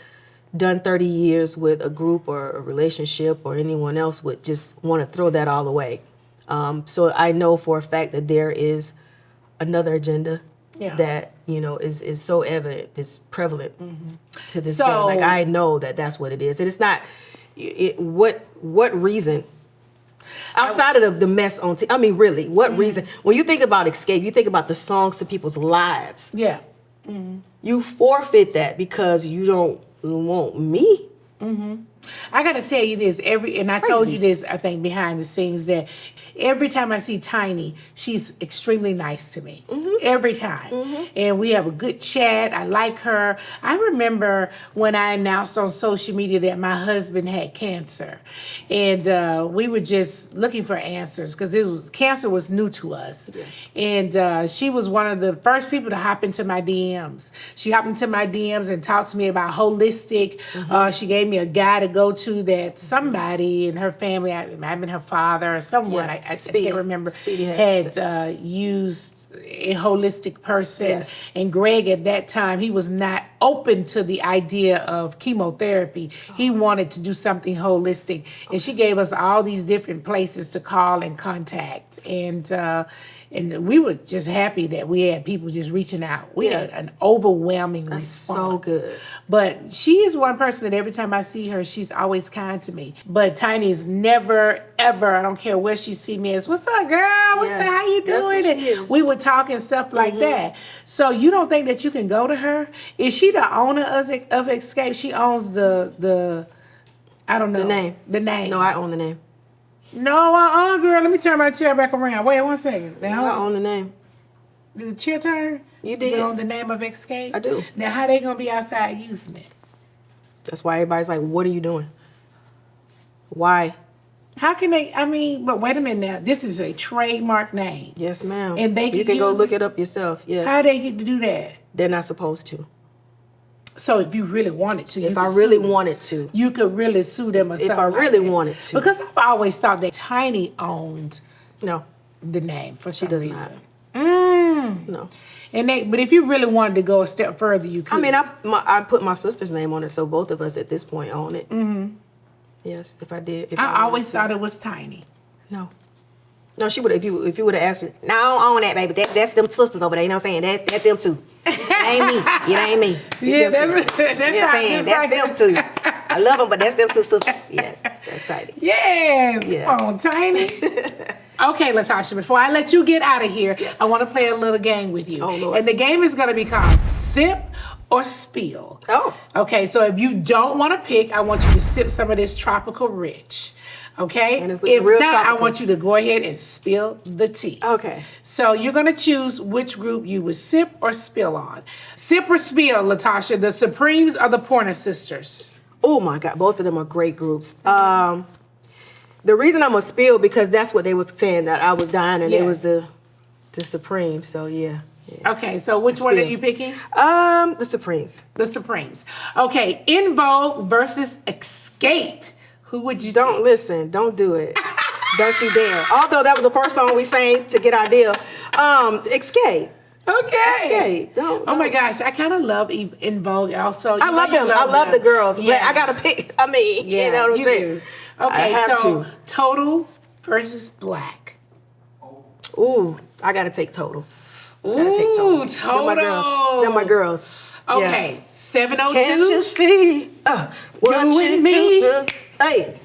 done 30 years with a group or a relationship or anyone else would just want to throw that all away. So I know for a fact that there is another agenda that, is so evident, is prevalent to this day. Like I know that that's what it is. And it's not, what reason Outside of the mess on I mean, really, what reason? When you think about Xscape, you think about the songs to people's lives. Yeah. You forfeit that because you don't want me. I got to tell you this, and I told you this, I think, behind the scenes, that every time I see Tiny, she's extremely nice to me. Every time. And we have a good chat. I like her. I remember when I announced on social media that my husband had cancer. And we were just looking for answers because cancer was new to us. Yes. And she was one of the first people to hop into my DMs. She hopped into my DMs and talked to me about holistic. She gave me a guy to go to that somebody in her family, it might have been her father or someone, I can't remember, had used a holistic person. Yes. And Greg at that time, he was not open to the idea of chemotherapy. He wanted to do something holistic. And she gave us all these different places to call and contact. And we were just happy that we had people just reaching out. We had an overwhelming response. So good. But she is one person that every time I see her, she's always kind to me. But Tiny is never, ever, I don't care where she see me, is, what's up, girl? What's up? How you doing? And we would talk and stuff like that. So you don't think that you can go to her? Is she the owner of Xscape? She owns the I don't know. The name. The name. No, I own the name. No, girl, let me turn my chair back around. Wait 1 second. Now, I own the name. did the chair turn? You did. You own the name of Xscape? I do. Now, how they going to be outside using it? That's why everybody's like, what are you doing? Why? How can they, but wait a minute now. This is a trademark name. Yes, ma'am. And they you can go look it up yourself. Yes. How they get to do that? They're not supposed to. So if you really wanted to, if I really wanted to, you could really sue them or something. If I really wanted to, because I've always thought that Tiny owned no the name for some she does reason. not. No. And but if you really wanted to go a step further, you could. I mean, I put my sister's name on it, so both of us at this point own it. Yes, if I did. If I always thought it was Tiny. No, she would. If you would have asked her, no, I don't own that, baby. That's them sisters over there. You know what I'm saying? That's them too. It ain't me. It ain't me. That's them too. I love them, but that's them two sisters. Yes, that's Tiny. Yes. Yeah. Come on, Tiny. Okay, LaTocha, before I let you get out of here, I want to play a little game with you. Oh, Lord. And the game is going to be called Sip or Spill. Oh. Okay, so if you don't want to pick, I want you to sip some of this Tropical Rich. Okay? And it's if real not, tropical. I want you to go ahead and spill the tea. Okay. So you're going to choose which group you would sip or spill on. Sip or spill, LaTocha, the Supremes or the Pointer Sisters? Oh, my God. Both of them are great groups. The reason I'm a spill because that's what they were saying, that I was dying and it was the Supreme. So, yeah. Okay, so which one are you picking? The Supremes. The Supremes. Okay, In Vogue versus Xscape. Who would you Don't listen. Don't do it. Don't you dare. Although that was the first song we sang to get our deal. Xscape. Okay. Xscape. Don't. Oh my gosh, I kind of love In Vogue also. I love them. I love the girls. Yeah. But I got to pick. I mean, you know what I'm saying? Do. Okay, I have so to. Total versus Black. Ooh, I got to take Total. Ooh, Total. Total. They're my girls. Okay, Yeah. 702. Can't you see what you me? do? Hey.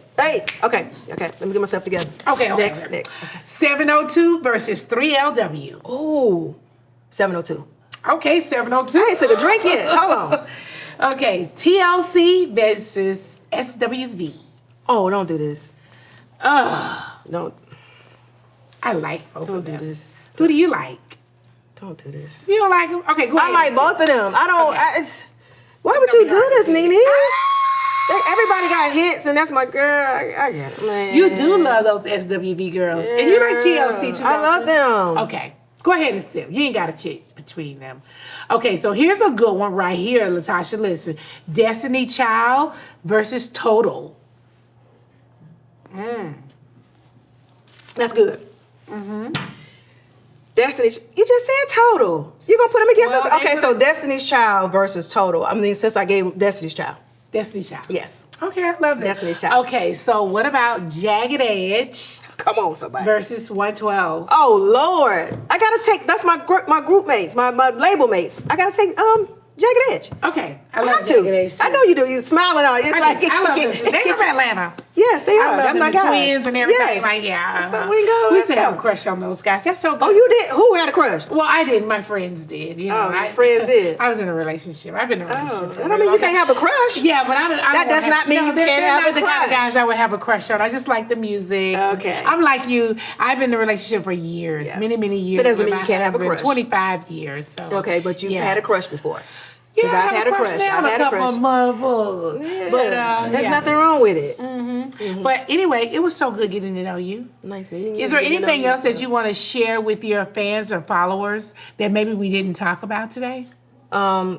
Okay. Let me get myself together. Okay. Next. Okay. Okay. 702 versus 3LW. Ooh, 702. Okay, 702. I ain't took a drink yet. Hold on. Okay, TLC versus SWV. Oh, don't do this. Don't I like both of do them. this. Who do you like? Don't do this. You don't like them? Okay, go ahead. I like both of them. I don't. Okay. Why would you do this, NeNe? Everybody got hits, and that's my girl. I get it, man. You do love those SWV girls. Yeah. And you like TLC too, I don't love you? them. Okay. Go ahead and sip. You ain't got to check between them. Okay, so here's a good one right here, LaTocha. Listen. Destiny Child versus Total. That's good. Destiny, you just said Total. You gonna put them against us? Okay, so Destiny's Child versus Total. I mean, since I gave Destiny's Child. Destiny's Child. Yes. Okay, I love that. Destiny's Child. Okay, so what about Jagged Edge Come on, somebody. versus 112? Oh Lord, I gotta take. That's my group mates, my label mates. I gotta take Jagged Edge. Okay, I I love have Jagged to. Edge too. I know you do. You're smiling on it. It's like I love them too. They from Atlanta. Yes, they I are. love That's them, my the guys. twins and everything. Yes. Like, yeah. So we go. We used to let's have a go. crush on those guys. That's so good. Oh, you did? Who had a crush? Well, I didn't. My friends did. You know, Your friends did? I was in a relationship. I've been in a relationship. I don't mean you can't have a crush. Yeah, but I That does not mean you can't have a the kind of crush. guys I would have a crush on. I just like the music. Okay. I'm like you. I've been in a relationship for years, Yeah. many, many years. That doesn't with mean you my can't have a husband, crush. 25 years. So. Okay, but you've yeah. had a crush before. Yeah, Because I've had a crush. Now, I've had a crush. Motherfuckers. Yeah. But there's yeah. nothing wrong with it. But anyway, it was so good getting to know you. Nice meeting you. Is there Getting to know anything you else as that well. you want to share with your fans or followers that maybe we didn't talk about today? I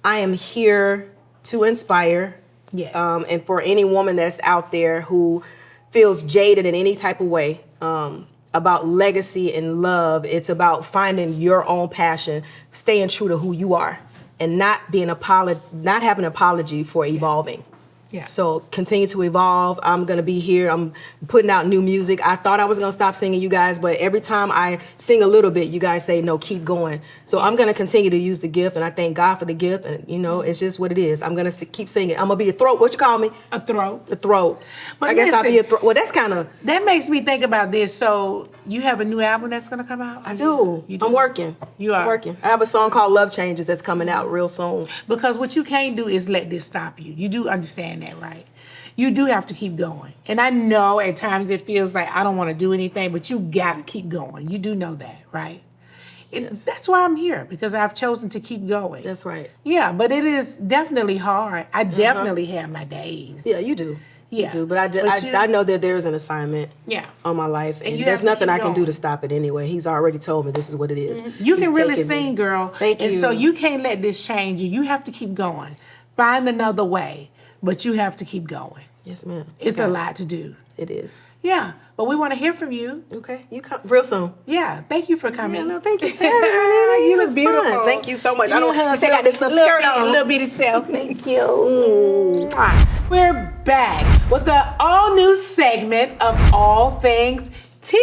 am here to inspire. Yes. And for any woman that's out there who feels jaded in any type of way about legacy and love, it's about finding your own passion, staying true to who you are, and not having an apology for evolving. Yeah. So continue to evolve. I'm gonna be here. I'm putting out new music. I thought I was gonna stop singing, you guys, but every time I sing a little bit, you guys say, no, keep going. So I'm gonna continue to use the gift, and I thank God for the gift, and it's just what it is. I'm gonna keep singing. I'm gonna be a throat. What you call me? A throat. A throat. But I guess I'll be a listen, throat. Well, that's kind of. That makes me think about this. So you have a new album that's going to come out? I do. You do? I'm working. You are? I'm working. I have a song called Love Changes that's coming out real soon. Because what you can't do is let this stop you. You do understand that, right? You do have to keep going. And I know at times it feels like I don't want to do anything, but you got to keep going. You do know that, right? Yes. That's why I'm here, because I've chosen to keep going. That's right. Yeah, but it is definitely hard. I definitely have my days. Yeah, you do. Yeah. You do. But I know that there is an assignment Yeah. on my life, and you there's have to nothing keep I can do going. to stop it anyway. He's already told me this is what it is. You can He's really taking me. sing, girl. Thank you. And so you can't let this change you. You have to keep going. Find another way, but you have to keep going. Yes, ma'am. It's Okay. a lot to do. It is. Yeah, but we want to hear from you. Okay, you come real soon. Yeah, thank you for coming. Yeah, no, thank you for having me. You It was was beautiful. fun. Thank you so much. I You don't. You have say I got this little skirt on. little bitty self. Thank you. We're back with the all new segment of All Things Tea.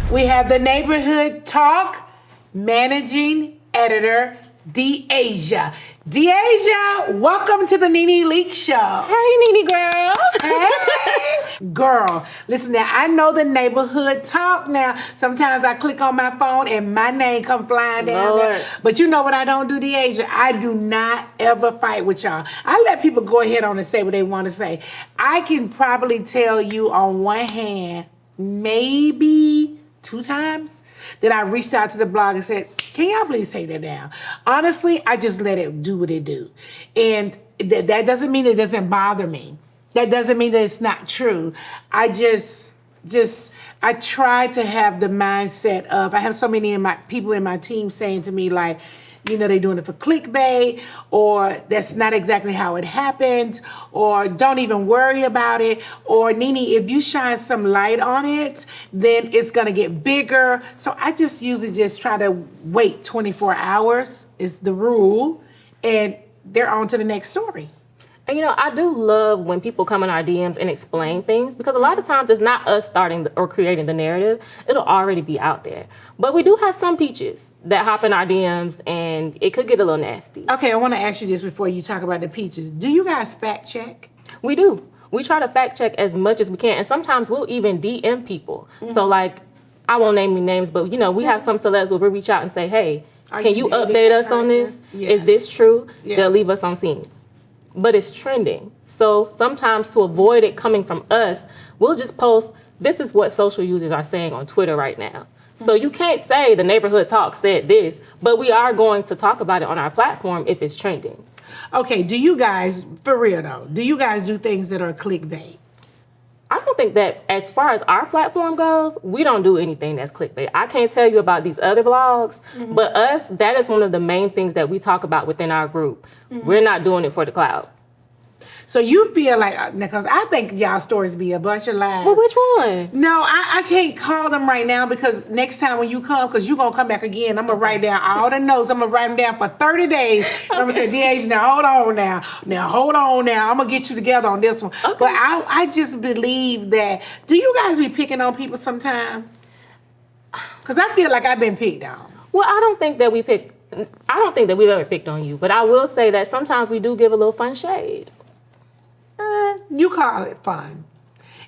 We have the Neighborhood Talk managing editor, DeAsia. DeAsia, welcome to the NeNe Leakes Show. Hey, NeNe girl. Hey, girl. Listen now, I know the Neighborhood Talk now. Sometimes I click on my phone and my name come flying down there. Lord. But you know what I don't do, DeAsia? I do not ever fight with y'all. I let people go ahead on and say what they want to say. I can probably tell you on one hand, maybe 2 times, that I reached out to the blog and said, can y'all please take that down? Honestly, I just let it do what it do. And that doesn't mean it doesn't bother me. That doesn't mean that it's not true. I I try to have the mindset of, I have so many people in my team saying to me like, they're doing it for clickbait, or that's not exactly how it happened, or don't even worry about it, or NeNe, if you shine some light on it, then it's gonna get bigger. So I just usually just try to wait 24 hours is the rule, and they're on to the next story. And I do love when people come in our DMs and explain things, because a lot of times it's not us starting or creating the narrative. It'll already be out there. But we do have some peaches that hop in our DMs, and it could get a little nasty. Okay, I want to ask you this before you talk about the peaches. Do you guys fact check? We do. We try to fact check as much as we can, and sometimes we'll even DM people. So like, I won't name any names, but we have some celebs where we reach out and say, hey, can you dating update that us on this? person? Yeah. Is this true? Yeah. They'll leave us on scene. But it's trending. So sometimes to avoid it coming from us, we'll just post, this is what social users are saying on Twitter right now. So you can't say the Neighborhood Talk said this, but we are going to talk about it on our platform if it's trending. Okay, do you guys, for real though, do you guys do things that are clickbait? I don't think that as far as our platform goes, we don't do anything that's clickbait. I can't tell you about these other blogs, but us, that is one of the main things that we talk about within our group. We're not doing it for the cloud. So you feel like, because I think y'all stories be a bunch of lies. Well, which one? No, I can't call them right now, because next time when you come, because you're going to come back again, I'm going to write down all the notes. I'm going to write them down for 30 days. And I'm going to say, DeAsia, now hold on now. Now hold on now. I'm going to get you together on this one. Okay. But I just believe that, do you guys be picking on people sometime? Because I feel like I've been picked on. Well, I don't think that we've ever picked on you, but I will say that sometimes we do give a little fun shade. You call it fun.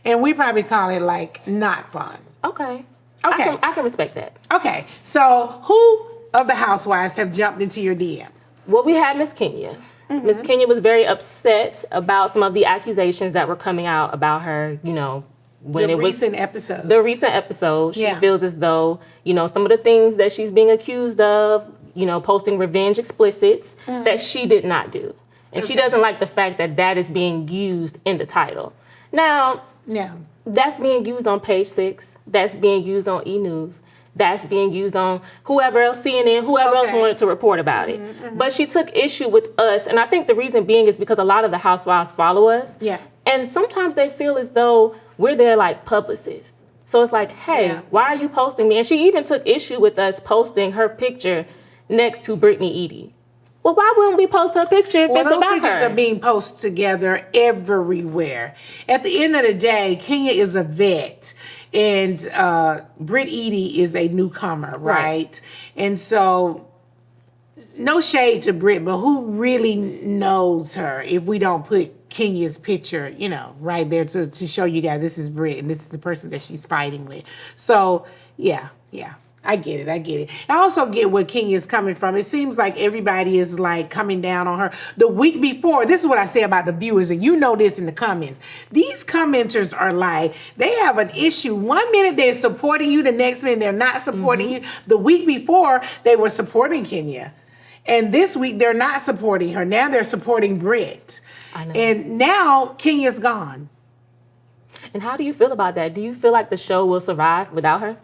And we probably call it like not fun. Okay. Okay. I can respect that. Okay. So who of the housewives have jumped into your DM? Well, we had Miss Kenya. Miss Kenya was very upset about some of the accusations that were coming out about her, you know, when The recent episode. She feels as though, you know, some of the things that she's being accused of, you know, posting revenge explicits, that she did not do. And she doesn't like the fact that that is being used in the title. Now, that's being used on Page 6. That's being used on E! News. That's being used on whoever else, CNN, whoever else wanted to report about it. But she took issue with us. And I think the reason being is because a lot of the housewives follow us. Yeah. And sometimes they feel as though we're their like publicists. So it's like, hey, why are you posting me? And she even took issue with us posting her picture next to Brittany Edie. Well, why wouldn't we post her picture if it's those about pictures her? are being posted together everywhere. At the end of the day, Kenya is a vet, and Britt Edie is a newcomer, right? And so, no shade to Britt, but who really knows her if we don't put Kenya's picture, you know, right there to show you guys this is Britt and this is the person that she's fighting with. So, yeah. I get it. I also get where Kenya's coming from. It seems like everybody is like coming down on her. The week before, this is what I say about the viewers, and you know this in the comments. These commenters are like, they have an issue. 1 minute they're supporting you, the next minute they're not supporting you. The week before, they were supporting Kenya. And this week, they're not supporting her. Now they're supporting Britt. I know. And now Kenya's gone. And how do you feel about that? Do you feel like the show will survive without her?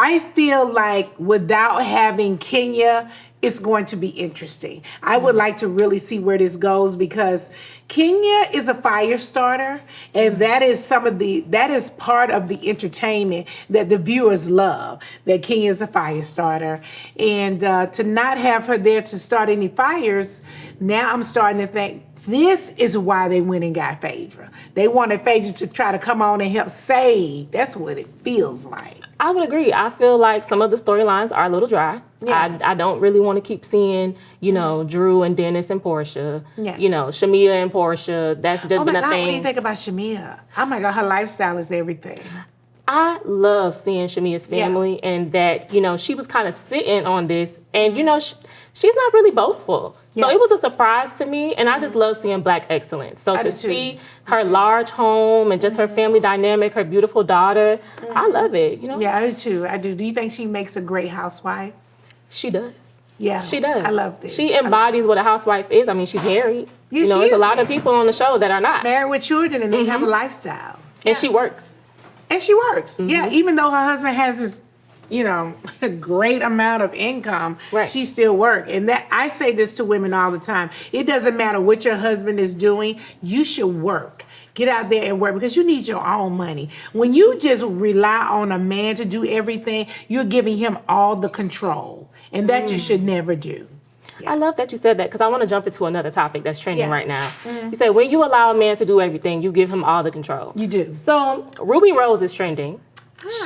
I feel like without having Kenya, it's going to be interesting. I would like to really see where this goes because Kenya is a fire starter, and that is part of the entertainment that the viewers love. That Kenya is a fire starter, and to not have her there to start any fires, now I'm starting to think this is why they went and got Phaedra. They wanted Phaedra to try to come on and help save. That's what it feels like. I would agree. I feel like some of the storylines are a little dry. Yeah. I don't really want to keep seeing, you know, Drew and Dennis and Portia. Yeah. You know, Shamia and Portia. That's just been a thing. What do you think about Shamia? Oh my God, her lifestyle is everything. I love seeing Shamia's family and that, you know, she was kind of sitting on this and, you know, she's not really boastful. So it was a surprise to me, and I just love seeing Black excellence. So to see her large home and just her family dynamic, her beautiful daughter, I love it, you know? Yeah, I do too. I do. Do you think she makes a great housewife? She does. Yeah. She does. I love this. She embodies what a housewife is. I mean, she's married. Yeah, you know, there's a lot of people on the show that are not. Married with children, and they have a lifestyle. And she works. And she works. Yeah, even though her husband has this, you know, a great amount of income, she still works. And that I say this to women all the time. It doesn't matter what your husband is doing. You should work. Get out there and work because you need your own money. When you just rely on a man to do everything, you're giving him all the control. And that you should never do. I love that you said that because I want to jump into another topic that's trending right now. You say when you allow a man to do everything, you give him all the control. You do. So Ruby Rose is trending.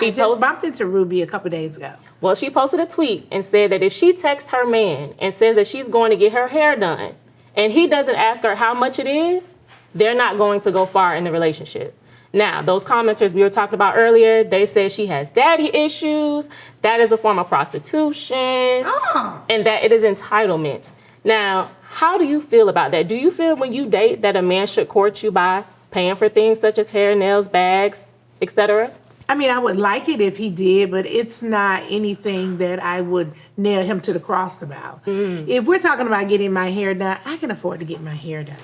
She just bumped into Ruby a couple days ago. Well, she posted a tweet and said that if she texts her man and says that she's going to get her hair done and he doesn't ask her how much it is, they're not going to go far in the relationship. Now, those commenters we were talking about earlier, they said she has daddy issues, that is a form of prostitution, and that it is entitlement. Now, how do you feel about that? Do you feel when you date that a man should court you by paying for things such as hair, nails, bags, etc.? I mean, I would like it if he did, but it's not anything that I would nail him to the cross about. If we're talking about getting my hair done, I can afford to get my hair done.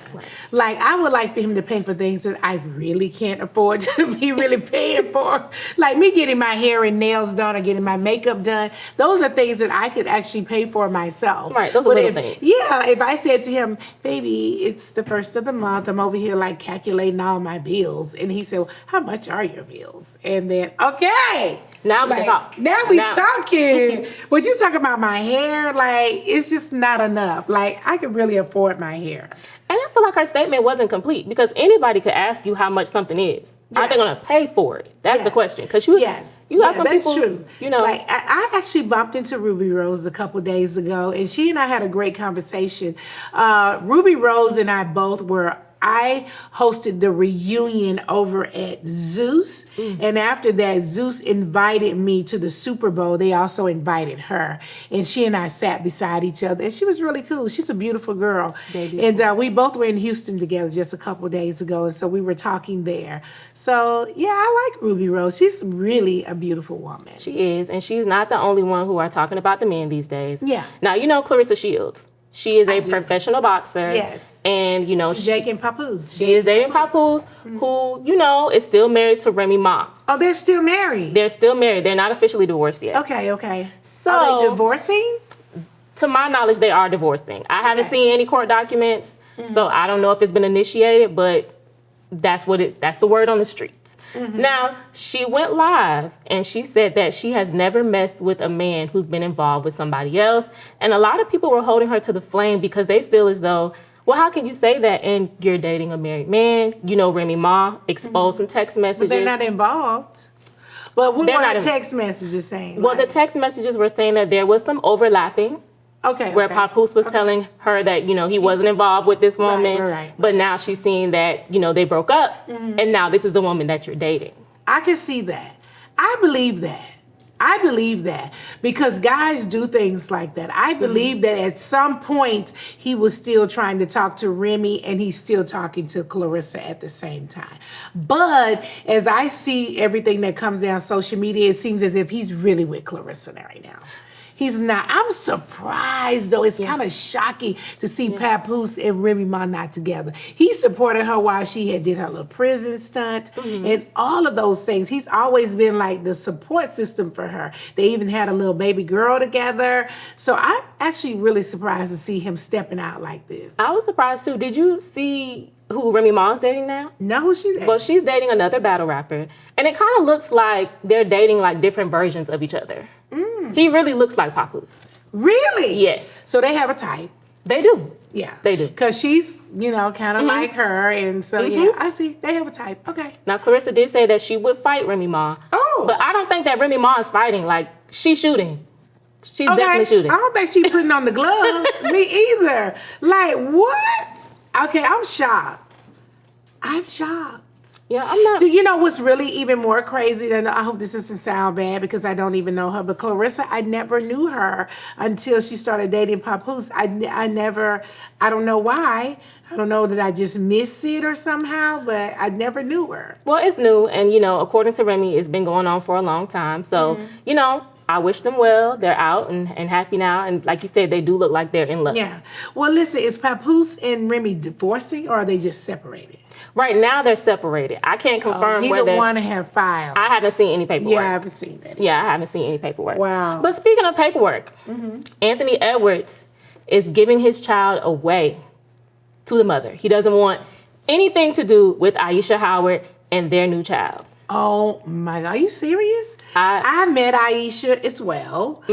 Like, I would like for him to pay for things that I really can't afford to be really paying for. Like me getting my hair and nails done or getting my makeup done. Those are things that I could actually pay for myself. Right, those are little things. Yeah, if I said to him, baby, it's the first of the month. I'm over here like calculating all my bills. And he said, well, how much are your bills? And then, okay. Now we can talk. Now we talking. But you talking about my hair, like, it's just not enough. Like, I could really afford my hair. And I feel like her statement wasn't complete because anybody could ask you how much something is. Are they going to pay for it? That's the question. Because you got some that's people, true. you know. Like, I actually bumped into Ruby Rose a couple days ago, and she and I had a great conversation. Ruby Rose and I both were I hosted the reunion over at Zeus. And after that, Zeus invited me to the Super Bowl. They also invited her. And she and I sat beside each other. And she was really cool. She's a beautiful girl. And we both were in Houston together just a couple of days ago. And so we were talking there. So, yeah, I like Ruby Rose. She's really a beautiful woman. She is, and she's not the only one who are talking about the men these days. Yeah. Now, you know Clarissa Shields. She is a professional boxer. Yes. And, you know, She's dating Papoose. she is dating Papoose, who, you know, is still married to Remy Ma. Oh, they're still married? They're still married. They're not officially divorced yet. Okay. So, are they divorcing? To my knowledge, they are divorcing. I haven't seen any court documents, so I don't know if it's been initiated, but that's the word on the streets. Now, she went live and she said that she has never messed with a man who's been involved with somebody else. And a lot of people were holding her to the flame because they feel as though, well, how can you say that and you're dating a married man? You know, Remy Ma exposed some text messages. But they're not involved. But what were the text messages saying? Well, the text messages were saying that there was some overlapping. Where Papoose was telling her that, you know, he wasn't involved with this woman. Right. But now she's seeing that, you know, they broke up. And now this is the woman that you're dating. I can see that. I believe that. Because guys do things like that. I believe that at some point he was still trying to talk to Remy and he's still talking to Clarissa at the same time. But as I see everything that comes down social media, it seems as if he's really with Clarissa right now. He's not. I'm surprised, though. It's kind of shocking to see Papoose and Remy Ma not together. He supported her while she did her little prison stunt and all of those things. He's always been like the support system for her. They even had a little baby girl together. So I'm actually really surprised to see him stepping out like this. I was surprised, too. Did you see who Remy Ma's dating now? No, who's she dating? Well, she's dating another battle rapper. And it kind of looks like they're dating like different versions of each other. He really looks like Papoose. Really? Yes. So they have a type. They do. Yeah. They do. Because she's, you know, kind of like her. And so, yeah, I see. They have a type. Okay. Now, Clarissa did say that she would fight Remy Ma. Oh. But I don't think that Remy Ma is fighting. Like, she's shooting. She's definitely shooting. I don't think she's putting on the gloves. Me either. Like, what? Okay, I'm shocked. Yeah, I'm not. So you know what's really even more crazy than, I hope this doesn't sound bad because I don't even know her, but Clarissa, I never knew her until she started dating Papoose. I don't know why. I don't know that I just missed it or somehow, but I never knew her. Well, it's new, and you know, according to Remy, it's been going on for a long time. So, you know, I wish them well. They're out and happy now, and like you said, they do look like they're in love. Yeah. Well, listen, is Papoose and Remy divorcing or are they just separated? Right now, they're separated. I can't confirm neither whether one have filed. I haven't seen any paperwork. Yeah, I haven't seen that. Yeah, I haven't seen any paperwork. Wow. But speaking of paperwork, Anthony Edwards is giving his child away to the mother. He doesn't want anything to do with Aisha Howard and their new child. Oh my God, are you serious? I met Aisha as well.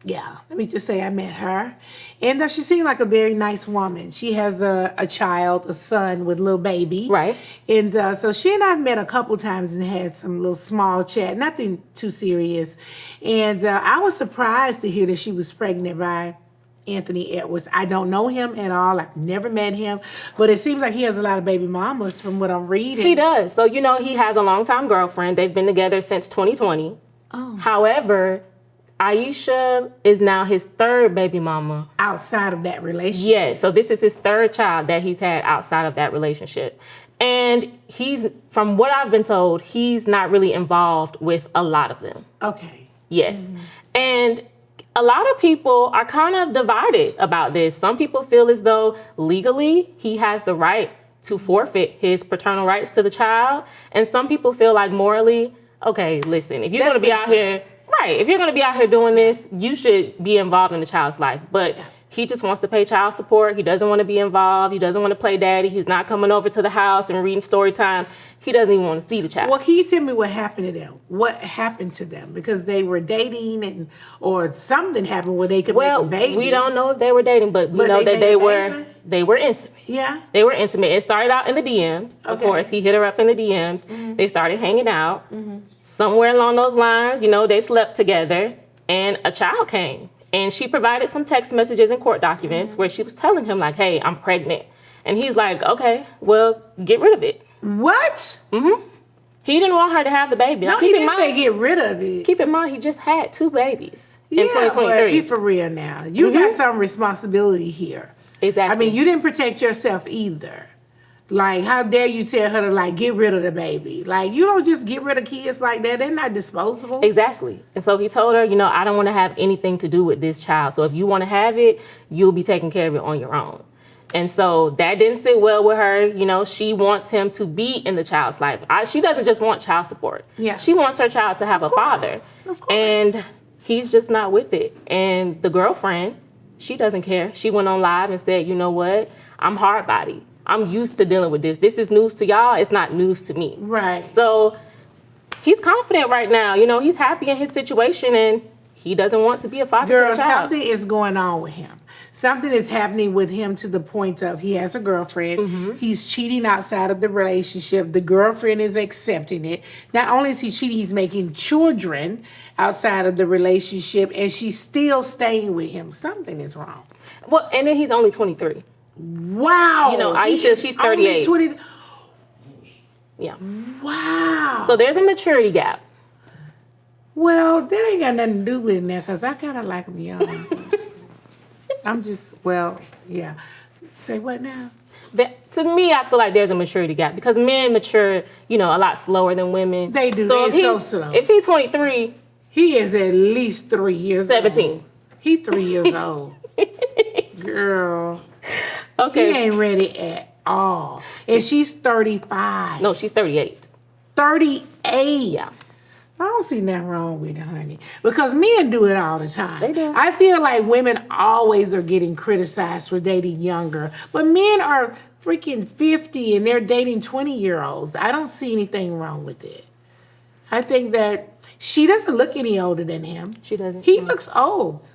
Yeah, let me just say I met her. And she seemed like a very nice woman. She has a child, a son with a little baby. Right. And so she and I met a couple times and had some little small chat, nothing too serious. And I was surprised to hear that she was pregnant by Anthony Edwards. I don't know him at all. I've never met him. But it seems like he has a lot of baby mamas from what I'm reading. He does. So, you know, he has a longtime girlfriend. They've been together since 2020. Oh. However, Aisha is now his third baby mama. Outside of that relationship? Yes. So this is his third child that he's had outside of that relationship. And he's, from what I've been told, he's not really involved with a lot of them. Okay. Yes. And a lot of people are kind of divided about this. Some people feel as though legally he has the right to forfeit his paternal rights to the child. And some people feel like morally, okay, listen, if you're going to be out here, right, if you're going to be out here doing this, you should be involved in the child's life. But he just wants to pay child support. He doesn't want to be involved. He doesn't want to play daddy. He's not coming over to the house and reading story time. He doesn't even want to see the child. Well, can you tell me what happened to them? What happened to them? Because they were dating or something happened where they could make a baby. We don't know if they were dating, but we know that they were intimate. Yeah. They were intimate. It started out in the DMs. Of course, he hit her up in the DMs. They started hanging out. Somewhere along those lines, you know, they slept together and a child came. And she provided some text messages and court documents where she was telling him like, hey, I'm pregnant. And he's like, okay, well, get rid of it. What? He didn't want her to have the baby. No, Now, he didn't say get rid of it. Keep in mind, he just had 2 babies in But 2023. be for real now. You got some responsibility here. Exactly. I mean, you didn't protect yourself either. Like, how dare you tell her to, like, get rid of the baby? Like, you don't just get rid of kids like that. They're not disposable. Exactly. And so he told her, I don't want to have anything to do with this child. So if you want to have it, you'll be taking care of it on your own. And so that didn't sit well with her. She wants him to be in the child's life. She doesn't just want child support. Yeah. She wants her child to have a father. Of course. And he's just not with it. And the girlfriend, she doesn't care. She went on live and said, you know what? I'm hard body. I'm used to dealing with this. This is news to y'all. It's not news to me. Right. So he's confident right now. He's happy in his situation and he doesn't want to be a father Girl, to the child. something is going on with him. Something is happening with him to the point of he has a girlfriend. He's cheating outside of the relationship. The girlfriend is accepting it. Not only is he cheating, he's making children outside of the relationship, and she's still staying with him. Something is wrong. Well, and then he's only 23. Wow. Aisha, she's 38. Only 20. Yeah. Wow. So there's a maturity gap. Well, that ain't got nothing to do with it now, because I kind of like him young. I'm just, yeah. Say what now? To me, I feel like there's a maturity gap because men mature, a lot slower than women. They do. So They're so slow. If he's 23, He is at least 3 years 17. old. He 3 years old. Girl. Okay. He ain't ready at all. And she's 35. No, she's 38. 38. Yeah. I don't see nothing wrong with it, honey. Because men do it all the time. They do. I feel like women always are getting criticized for dating younger. But men are freaking 50 and they're dating 20-year-olds. I don't see anything wrong with it. I think that she doesn't look any older than him. She doesn't. He looks old.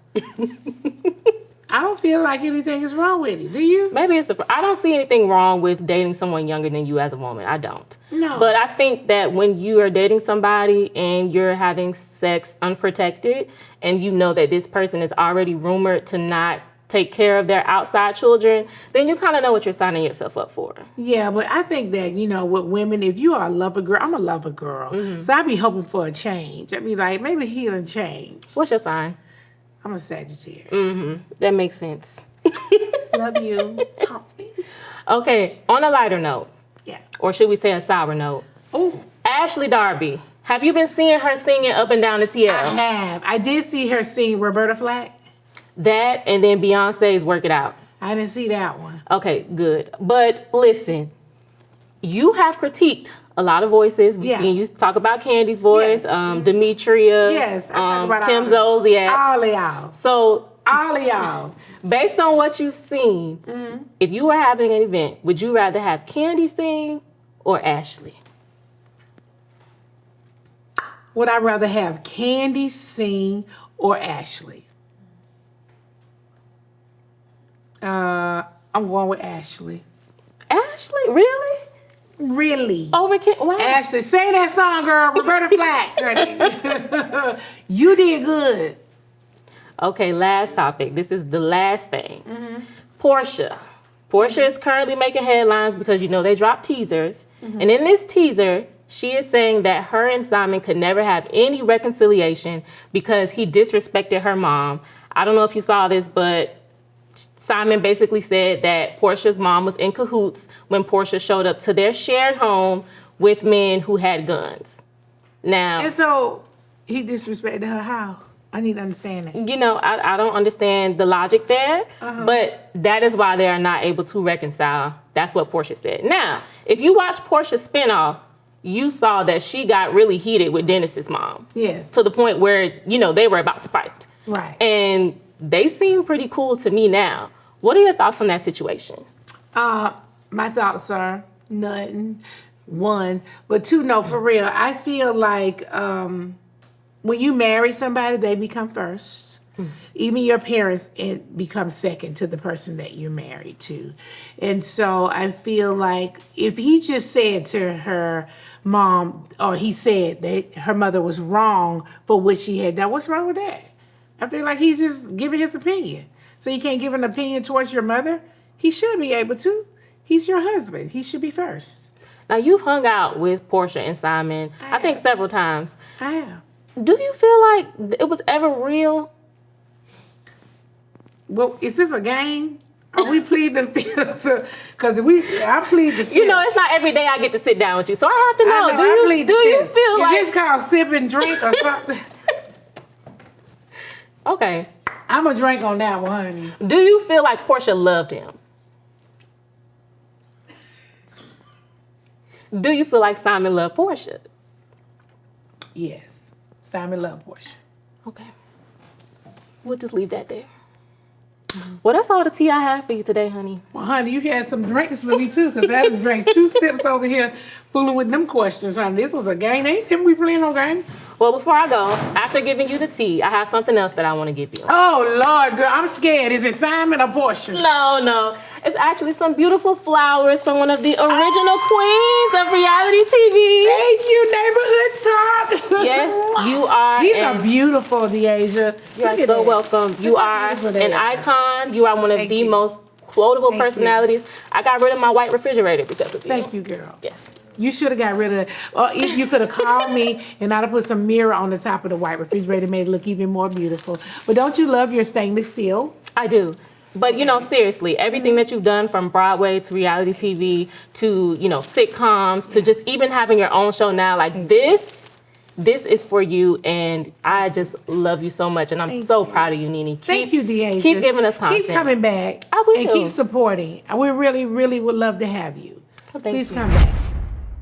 I don't feel like anything is wrong with it. Do you? Maybe I don't see anything wrong with dating someone younger than you as a woman. I don't. No. But I think that when you are dating somebody and you're having sex unprotected and you know that this person is already rumored to not take care of their outside children, then you kind of know what you're signing yourself up for. Yeah, but I think that, with women, if you are a lover girl, I'm a lover girl. So I be hoping for a change. I be like, maybe he'll change. What's your sign? I'm a Sagittarius. That makes sense. Love you. Okay, on a lighter note, Yeah. or should we say a sour note? Oh, Ashley Darby. Have you been seeing her singing up and down the TL? I have. I did see her sing Roberta Flack. That and then Beyonce's Work It Out. I didn't see that one. Okay, good. But listen, you have critiqued a lot of voices. We've Yeah. seen you talk about Candy's voice, Yes. Demetria, Yes, I talk about Kim all of Zolciak. All of y'all. So All of y'all. based on what you've seen, if you were having an event, would you rather have Candy sing or Ashley? Would I rather have Candy sing or Ashley? I'm going with Ashley. Ashley, really? Really? Over Candy? Wow. Ashley, sing that song, girl. Roberta Flack. You did good. Okay, last topic. This is the last thing. Portia. Portia is currently making headlines because, they dropped teasers. And in this teaser, she is saying that her and Simon could never have any reconciliation because he disrespected her mom. I don't know if you saw this, but Simon basically said that Portia's mom was in cahoots when Portia showed up to their shared home with men who had guns. Now, And so he disrespected her how? I need to understand that. I don't understand the logic there, but that is why they are not able to reconcile. That's what Portia said. Now, if you watch Portia's spinoff, you saw that she got really heated with Dennis's mom. Yes. To the point where, they were about to fight. Right. And they seem pretty cool to me now. What are your thoughts on that situation? My thoughts are nothing. One. But two, no, for real. I feel like when you marry somebody, they become first. Even your parents become second to the person that you're married to. And so I feel like if he just said to her mom, or he said that her mother was wrong for what she had done, what's wrong with that? I feel like he's just giving his opinion. So you can't give an opinion towards your mother? He should be able to. He's your husband. He should be first. Now, you've hung out with Portia and Simon, I think several times. I have. Do you feel like it was ever real? Well, is this a game? Are we pleading the fifth? Because I plead the fifth. You know, it's not every day I get to sit down with you, so I have to know. I do I you plead do the you fifth. feel like Is this called sip and drink or something? Okay. I'm a drink on that one, honey. Do you feel like Portia loved him? Do you feel like Simon loved Portia? Yes. Simon loved Portia. Okay. We'll just leave that there. Well, that's all the tea I have for you today, honey. Well, honey, you had some drinks for me too, because I drank 2 sips over here fooling with them questions, honey. This was a game. Ain't him we playing no game. Well, before I go, after giving you the tea, I have something else that I want to give you. Oh, Lord, girl, I'm scared. Is it Simon or Portia? No. It's actually some beautiful flowers from one of the original queens of reality TV. Thank you, Neighborhood Talk. Yes, you are. These are beautiful, DeAsia. You are so welcome. You are an icon. You are one of the most quotable personalities. I got rid of my white refrigerator because of you. Thank you, girl. Yes. You should have got rid of it. Or if you could have called me and I'd have put some mirror on the top of the white refrigerator, made it look even more beautiful. But don't you love your stainless steel? I do. But, you know, seriously, everything that you've done from Broadway to reality TV to, you know, sitcoms to just even having your own show now, like this is for you, and I just love you so much, and I'm so proud of you, NeNe. Thank you, DeAsia. Keep giving us content. Keep coming back. I will. And keep supporting. We really, really would love to have you. Well, thank Please you. come back.